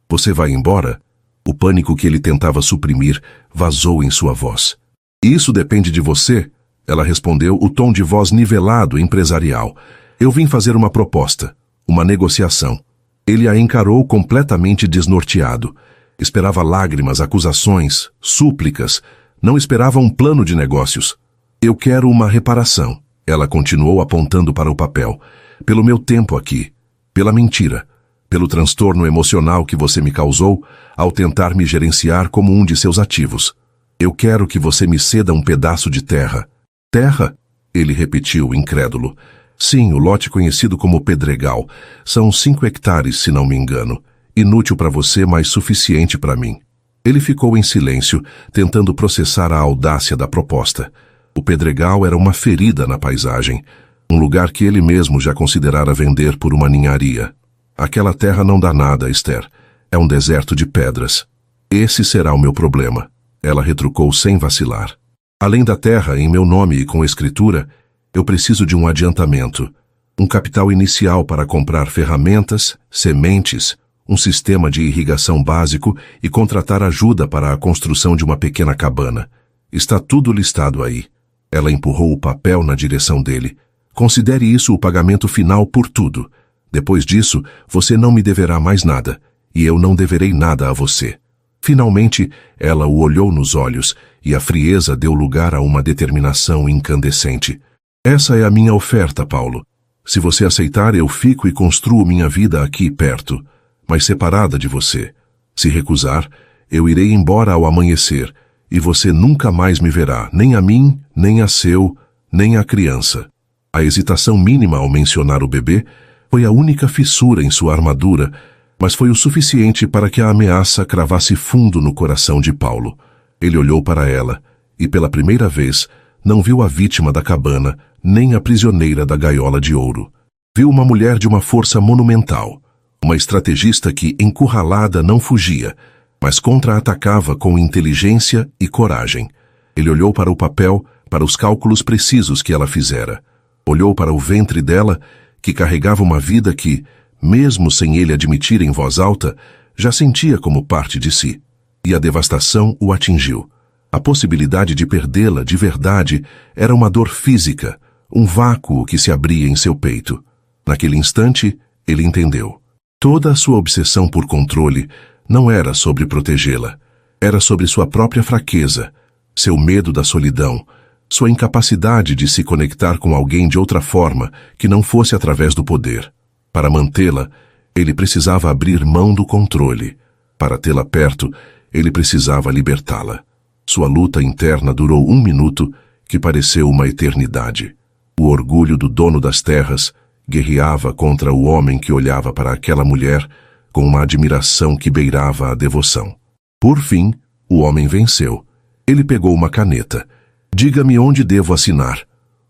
Você vai embora? O pânico que ele tentava suprimir vazou em sua voz. Isso depende de você, ela respondeu, o tom de voz nivelado empresarial. Eu vim fazer uma proposta, uma negociação. Ele a encarou completamente desnorteado. Esperava lágrimas, acusações, súplicas. Não esperava um plano de negócios. Eu quero uma reparação. Ela continuou apontando para o papel. Pelo meu tempo aqui. Pela mentira. Pelo transtorno emocional que você me causou ao tentar me gerenciar como um de seus ativos. Eu quero que você me ceda um pedaço de terra. Terra? Ele repetiu, incrédulo. Sim, o lote conhecido como Pedregal. São 5 hectares, se não me engano. Inútil para você, mas suficiente para mim. Ele ficou em silêncio, tentando processar a audácia da proposta. O Pedregal era uma ferida na paisagem, um lugar que ele mesmo já considerara vender por uma ninharia. Aquela terra não dá nada, Esther. É um deserto de pedras. Esse será o meu problema. Ela retrucou sem vacilar. Além da terra, em meu nome e com escritura, eu preciso de um adiantamento, um capital inicial para comprar ferramentas, sementes, um sistema de irrigação básico e contratar ajuda para a construção de uma pequena cabana. Está tudo listado aí. Ela empurrou o papel na direção dele. Considere isso o pagamento final por tudo. Depois disso, você não me deverá mais nada, e eu não deverei nada a você. Finalmente, ela o olhou nos olhos, e a frieza deu lugar a uma determinação incandescente. Essa é a minha oferta, Paulo. Se você aceitar, eu fico e construo minha vida aqui perto, mas separada de você. Se recusar, eu irei embora ao amanhecer, e você nunca mais me verá, nem a mim, nem a seu, nem a criança. A hesitação mínima ao mencionar o bebê foi a única fissura em sua armadura, mas foi o suficiente para que a ameaça cravasse fundo no coração de Paulo. Ele olhou para ela, e pela primeira vez, não viu a vítima da cabana, nem a prisioneira da gaiola de ouro. Viu uma mulher de uma força monumental, uma estrategista que, encurralada, não fugia, mas contra-atacava com inteligência e coragem. Ele olhou para o papel, para os cálculos precisos que ela fizera. Olhou para o ventre dela, que carregava uma vida que, mesmo sem ele admitir em voz alta, já sentia como parte de si. E a devastação o atingiu. A possibilidade de perdê-la de verdade era uma dor física, um vácuo que se abria em seu peito. Naquele instante, ele entendeu. Toda a sua obsessão por controle não era sobre protegê-la. Era sobre sua própria fraqueza, seu medo da solidão, sua incapacidade de se conectar com alguém de outra forma que não fosse através do poder. Para mantê-la, ele precisava abrir mão do controle. Para tê-la perto, ele precisava libertá-la. Sua luta interna durou 1 minuto, que pareceu uma eternidade. O orgulho do dono das terras guerreava contra o homem que olhava para aquela mulher com uma admiração que beirava a devoção. Por fim, o homem venceu. Ele pegou uma caneta. Diga-me onde devo assinar.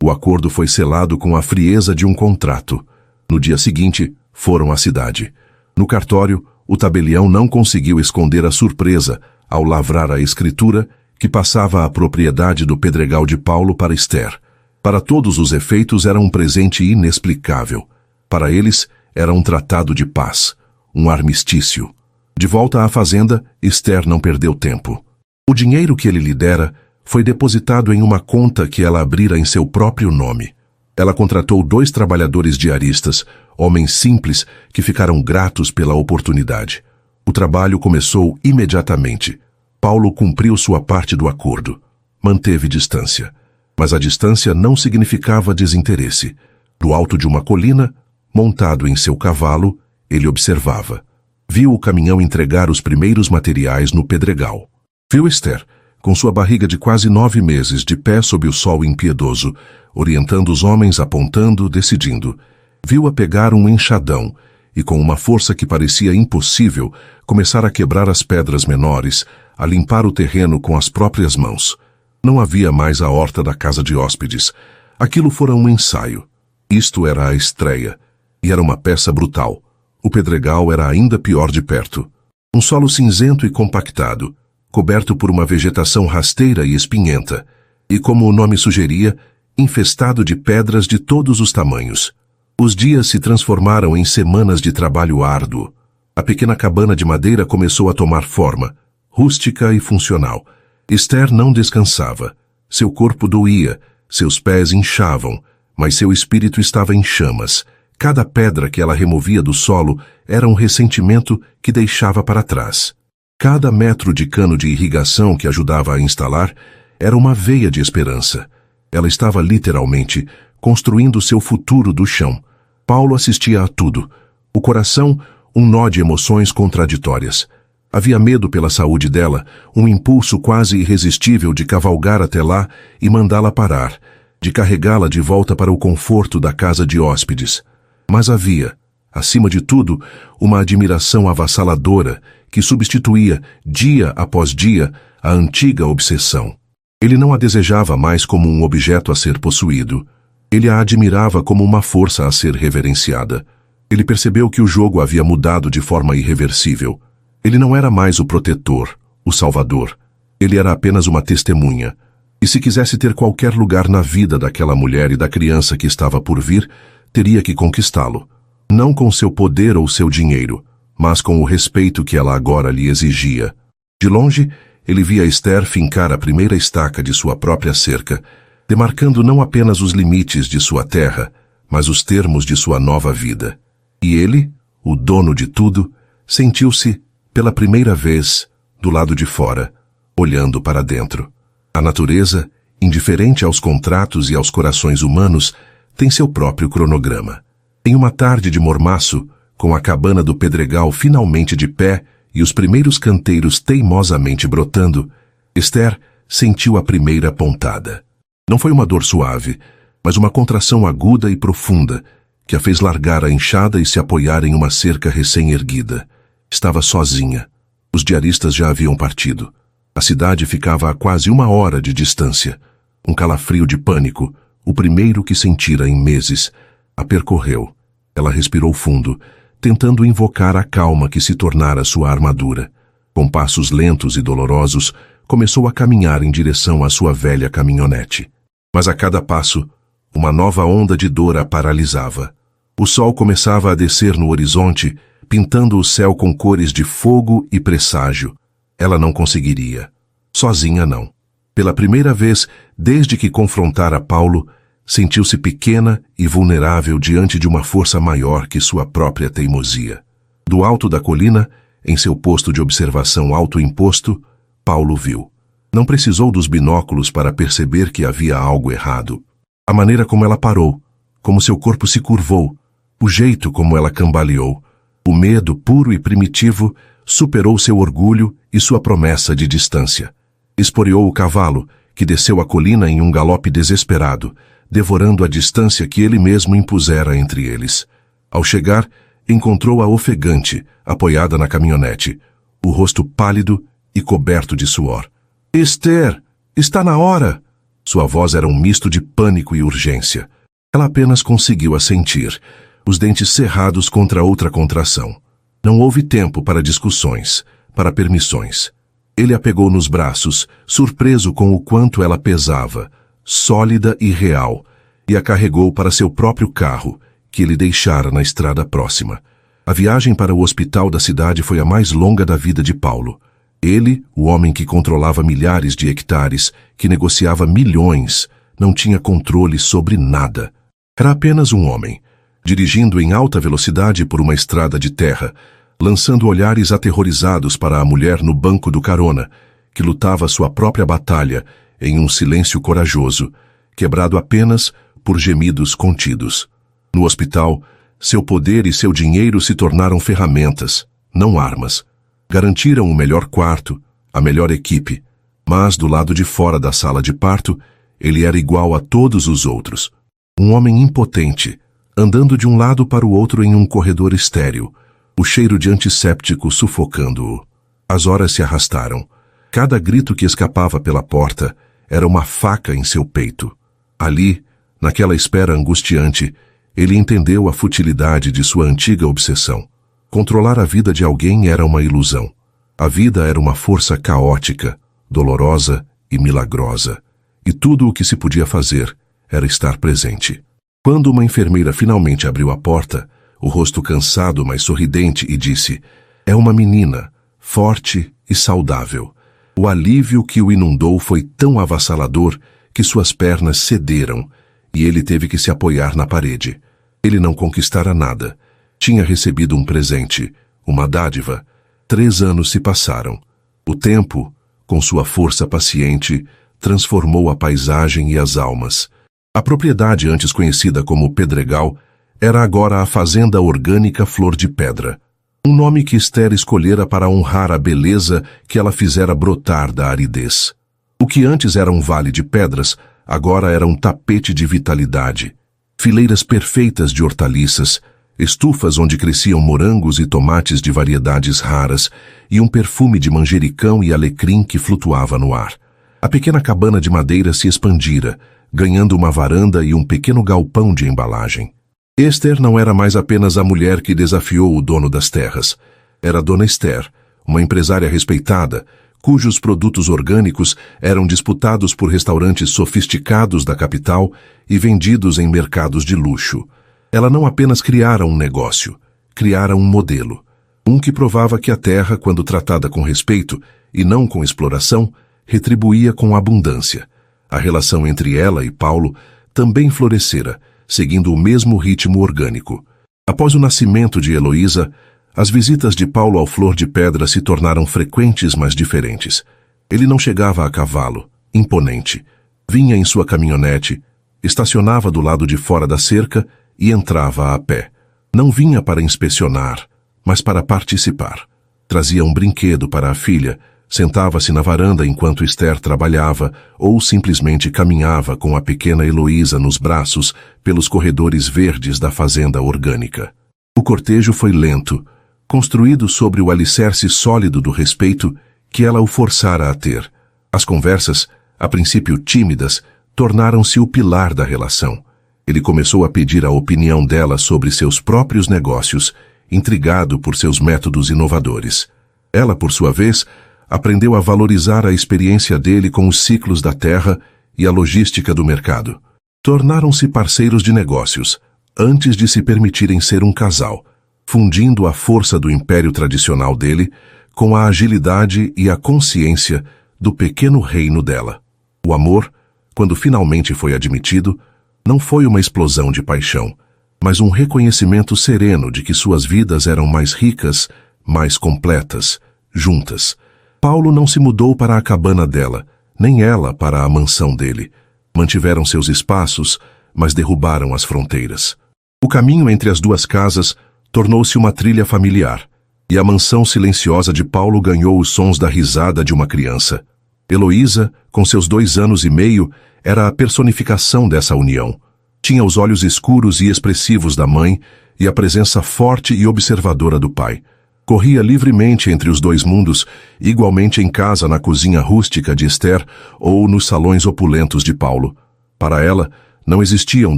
O acordo foi selado com a frieza de um contrato. No dia seguinte, foram à cidade. No cartório, o tabelião não conseguiu esconder a surpresa ao lavrar a escritura que passava a propriedade do Pedregal de Paulo para Esther. Para todos os efeitos era um presente inexplicável. Para eles, era um tratado de paz, um armistício. De volta à fazenda, Esther não perdeu tempo. O dinheiro que ele lhe dera foi depositado em uma conta que ela abrira em seu próprio nome. Ela contratou 2 trabalhadores diaristas, homens simples que ficaram gratos pela oportunidade. O trabalho começou imediatamente. Paulo cumpriu sua parte do acordo. Manteve distância. Mas a distância não significava desinteresse. Do alto de uma colina, montado em seu cavalo, ele observava. Viu o caminhão entregar os primeiros materiais no pedregal. Viu Esther, com sua barriga de quase 9 meses, de pé sob o sol impiedoso, orientando os homens, apontando, decidindo. Viu-a pegar um enxadão e, com uma força que parecia impossível, começar a quebrar as pedras menores, a limpar o terreno com as próprias mãos. Não havia mais a horta da casa de hóspedes. Aquilo fora um ensaio. Isto era a estreia. E era uma peça brutal. O pedregal era ainda pior de perto. Um solo cinzento e compactado, coberto por uma vegetação rasteira e espinhenta, e, como o nome sugeria, infestado de pedras de todos os tamanhos. Os dias se transformaram em semanas de trabalho árduo. A pequena cabana de madeira começou a tomar forma, rústica e funcional. Esther não descansava. Seu corpo doía, seus pés inchavam, mas seu espírito estava em chamas. Cada pedra que ela removia do solo era um ressentimento que deixava para trás. Cada metro de cano de irrigação que ajudava a instalar era uma veia de esperança. Ela estava literalmente construindo seu futuro do chão. Paulo assistia a tudo. O coração, um nó de emoções contraditórias. Havia medo pela saúde dela, um impulso quase irresistível de cavalgar até lá e mandá-la parar, de carregá-la de volta para o conforto da casa de hóspedes. Mas havia, acima de tudo, uma admiração avassaladora que substituía, dia após dia, a antiga obsessão. Ele não a desejava mais como um objeto a ser possuído. Ele a admirava como uma força a ser reverenciada. Ele percebeu que o jogo havia mudado de forma irreversível. Ele não era mais o protetor, o salvador. Ele era apenas uma testemunha. E se quisesse ter qualquer lugar na vida daquela mulher e da criança que estava por vir, teria que conquistá-lo. Não com seu poder ou seu dinheiro, mas com o respeito que ela agora lhe exigia. De longe, ele via Esther fincar a primeira estaca de sua própria cerca, demarcando não apenas os limites de sua terra, mas os termos de sua nova vida. E ele, o dono de tudo, sentiu-se, pela primeira vez, do lado de fora, olhando para dentro. A natureza, indiferente aos contratos e aos corações humanos, tem seu próprio cronograma. Em uma tarde de mormaço, com a cabana do pedregal finalmente de pé e os primeiros canteiros teimosamente brotando, Esther sentiu a primeira pontada. Não foi uma dor suave, mas uma contração aguda e profunda, que a fez largar a enxada e se apoiar em uma cerca recém-erguida. Estava sozinha. Os diaristas já haviam partido. A cidade ficava a quase 1 hora de distância. Um calafrio de pânico, o primeiro que sentira em meses, a percorreu. Ela respirou fundo, tentando invocar a calma que se tornara sua armadura. Com passos lentos e dolorosos, começou a caminhar em direção à sua velha caminhonete. Mas a cada passo, uma nova onda de dor a paralisava. O sol começava a descer no horizonte, pintando o céu com cores de fogo e presságio. Ela não conseguiria. Sozinha não. Pela primeira vez, desde que confrontara Paulo, sentiu-se pequena e vulnerável diante de uma força maior que sua própria teimosia. Do alto da colina, em seu posto de observação autoimposto, Paulo viu. Não precisou dos binóculos para perceber que havia algo errado. A maneira como ela parou, como seu corpo se curvou, o jeito como ela cambaleou, o medo puro e primitivo superou seu orgulho e sua promessa de distância. Esporeou o cavalo, que desceu a colina em um galope desesperado, devorando a distância que ele mesmo impusera entre eles. Ao chegar, encontrou-a ofegante, apoiada na caminhonete, o rosto pálido e coberto de suor. Esther, está na hora! Sua voz era um misto de pânico e urgência. Ela apenas conseguiu assentir, os dentes cerrados contra outra contração. Não houve tempo para discussões, para permissões. Ele a pegou nos braços, surpreso com o quanto ela pesava, sólida e real, e a carregou para seu próprio carro, que ele deixara na estrada próxima. A viagem para o hospital da cidade foi a mais longa da vida de Paulo. Ele, o homem que controlava milhares de hectares, que negociava milhões, não tinha controle sobre nada. Era apenas um homem, dirigindo em alta velocidade por uma estrada de terra, lançando olhares aterrorizados para a mulher no banco do carona, que lutava sua própria batalha em um silêncio corajoso, quebrado apenas por gemidos contidos. No hospital, seu poder e seu dinheiro se tornaram ferramentas, não armas. Garantiram o melhor quarto, a melhor equipe, mas do lado de fora da sala de parto, ele era igual a todos os outros. Um homem impotente, andando de um lado para o outro em um corredor estéril, o cheiro de antisséptico sufocando-o. As horas se arrastaram. Cada grito que escapava pela porta era uma faca em seu peito. Ali, naquela espera angustiante, ele entendeu a futilidade de sua antiga obsessão. Controlar a vida de alguém era uma ilusão. A vida era uma força caótica, dolorosa e milagrosa. E tudo o que se podia fazer era estar presente. Quando uma enfermeira finalmente abriu a porta, o rosto cansado, mas sorridente, e disse: "É uma menina, forte e saudável." O alívio que o inundou foi tão avassalador que suas pernas cederam e ele teve que se apoiar na parede. Ele não conquistara nada. Tinha recebido um presente, uma dádiva. 3 anos se passaram. O tempo, com sua força paciente, transformou a paisagem e as almas. A propriedade antes conhecida como Pedregal era agora a Fazenda Orgânica Flor de Pedra. Um nome que Esther escolhera para honrar a beleza que ela fizera brotar da aridez. O que antes era um vale de pedras, agora era um tapete de vitalidade. Fileiras perfeitas de hortaliças, estufas onde cresciam morangos e tomates de variedades raras e um perfume de manjericão e alecrim que flutuava no ar. A pequena cabana de madeira se expandira, ganhando uma varanda e um pequeno galpão de embalagem. Esther não era mais apenas a mulher que desafiou o dono das terras. Era Dona Esther, uma empresária respeitada, cujos produtos orgânicos eram disputados por restaurantes sofisticados da capital e vendidos em mercados de luxo. Ela não apenas criara um negócio, criara um modelo. Um que provava que a terra, quando tratada com respeito e não com exploração, retribuía com abundância. A relação entre ela e Paulo também florescera, seguindo o mesmo ritmo orgânico. Após o nascimento de Heloísa, as visitas de Paulo ao Flor de Pedra se tornaram frequentes, mas diferentes. Ele não chegava a cavalo, imponente. Vinha em sua caminhonete, estacionava do lado de fora da cerca e entrava a pé. Não vinha para inspecionar, mas para participar. Trazia um brinquedo para a filha, sentava-se na varanda enquanto Esther trabalhava ou simplesmente caminhava com a pequena Heloísa nos braços pelos corredores verdes da fazenda orgânica. O cortejo foi lento, construído sobre o alicerce sólido do respeito que ela o forçara a ter. As conversas, a princípio tímidas, tornaram-se o pilar da relação. Ele começou a pedir a opinião dela sobre seus próprios negócios, intrigado por seus métodos inovadores. Ela, por sua vez, aprendeu a valorizar a experiência dele com os ciclos da terra e a logística do mercado. Tornaram-se parceiros de negócios, antes de se permitirem ser um casal, fundindo a força do império tradicional dele com a agilidade e a consciência do pequeno reino dela. O amor, quando finalmente foi admitido, não foi uma explosão de paixão, mas um reconhecimento sereno de que suas vidas eram mais ricas, mais completas, juntas. Paulo não se mudou para a cabana dela, nem ela para a mansão dele. Mantiveram seus espaços, mas derrubaram as fronteiras. O caminho entre as duas casas tornou-se uma trilha familiar, e a mansão silenciosa de Paulo ganhou os sons da risada de uma criança. Heloísa, com seus 2 anos e meio, era a personificação dessa união. Tinha os olhos escuros e expressivos da mãe e a presença forte e observadora do pai. Corria livremente entre os 2 mundos, igualmente em casa na cozinha rústica de Esther ou nos salões opulentos de Paulo. Para ela, não existiam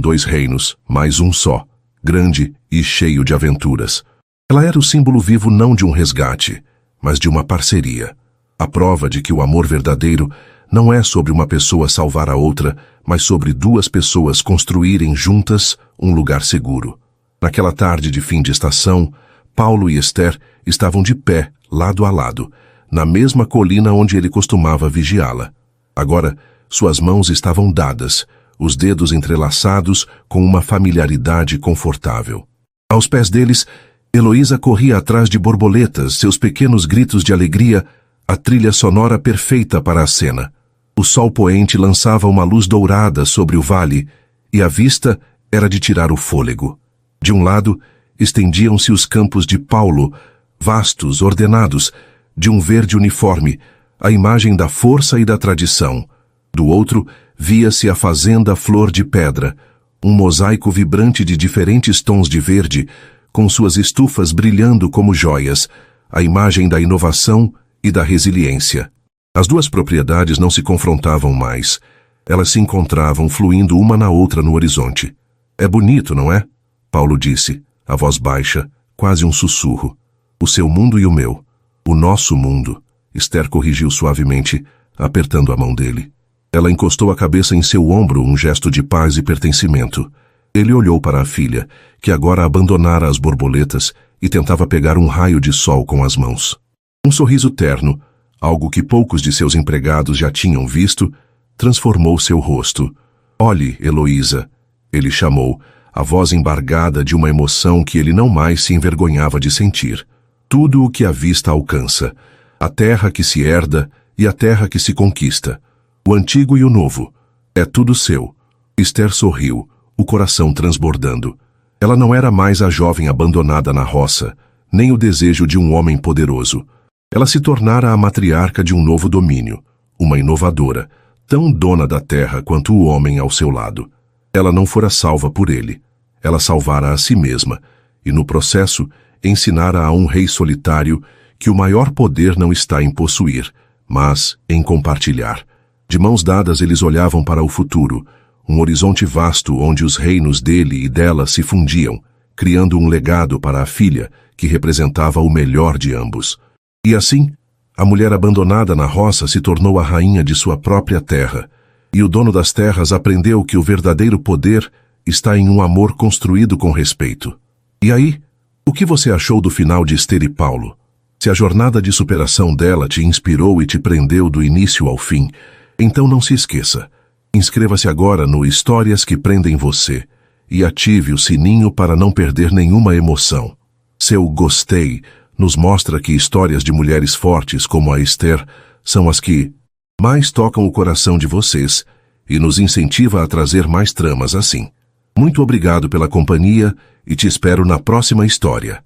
2 reinos, mas um só, grande e cheio de aventuras. Ela era o símbolo vivo não de um resgate, mas de uma parceria. A prova de que o amor verdadeiro não é sobre uma pessoa salvar a outra, mas sobre 2 pessoas construírem juntas um lugar seguro. Naquela tarde de fim de estação, Paulo e Esther estavam de pé, lado a lado, na mesma colina onde ele costumava vigiá-la. Agora, suas mãos estavam dadas, os dedos entrelaçados com uma familiaridade confortável. Aos pés deles, Heloísa corria atrás de borboletas, seus pequenos gritos de alegria, a trilha sonora perfeita para a cena. O sol poente lançava uma luz dourada sobre o vale, e a vista era de tirar o fôlego. De um lado, estendiam-se os campos de Paulo, vastos, ordenados, de um verde uniforme, a imagem da força e da tradição. Do outro, via-se a fazenda Flor de Pedra, um mosaico vibrante de diferentes tons de verde, com suas estufas brilhando como joias, a imagem da inovação e da resiliência. As duas propriedades não se confrontavam mais. Elas se encontravam fluindo uma na outra no horizonte. É bonito, não é? Paulo disse, a voz baixa, quase um sussurro. O seu mundo e o meu. O nosso mundo. Esther corrigiu suavemente, apertando a mão dele. Ela encostou a cabeça em seu ombro, um gesto de paz e pertencimento. Ele olhou para a filha, que agora abandonara as borboletas e tentava pegar um raio de sol com as mãos. Um sorriso terno, algo que poucos de seus empregados já tinham visto, transformou seu rosto. Olhe, Heloísa, ele chamou, a voz embargada de uma emoção que ele não mais se envergonhava de sentir. Tudo o que a vista alcança, a terra que se herda e a terra que se conquista, o antigo e o novo, é tudo seu. Esther sorriu, o coração transbordando. Ela não era mais a jovem abandonada na roça, nem o desejo de um homem poderoso. Ela se tornara a matriarca de um novo domínio, uma inovadora, tão dona da terra quanto o homem ao seu lado. Ela não fora salva por ele. Ela salvara a si mesma, e no processo ensinara a um rei solitário que o maior poder não está em possuir, mas em compartilhar. De mãos dadas eles olhavam para o futuro, um horizonte vasto onde os reinos dele e dela se fundiam, criando um legado para a filha que representava o melhor de ambos. E assim, a mulher abandonada na roça se tornou a rainha de sua própria terra, e o dono das terras aprendeu que o verdadeiro poder está em um amor construído com respeito. E aí, o que você achou do final de Esther e Paulo? Se a jornada de superação dela te inspirou e te prendeu do início ao fim, então não se esqueça. Inscreva-se agora no Histórias que Prendem Você e ative o sininho para não perder nenhuma emoção. Seu gostei nos mostra que histórias de mulheres fortes como a Esther são as que mais tocam o coração de vocês e nos incentiva a trazer mais tramas assim. Muito obrigado pela companhia e te espero na próxima história.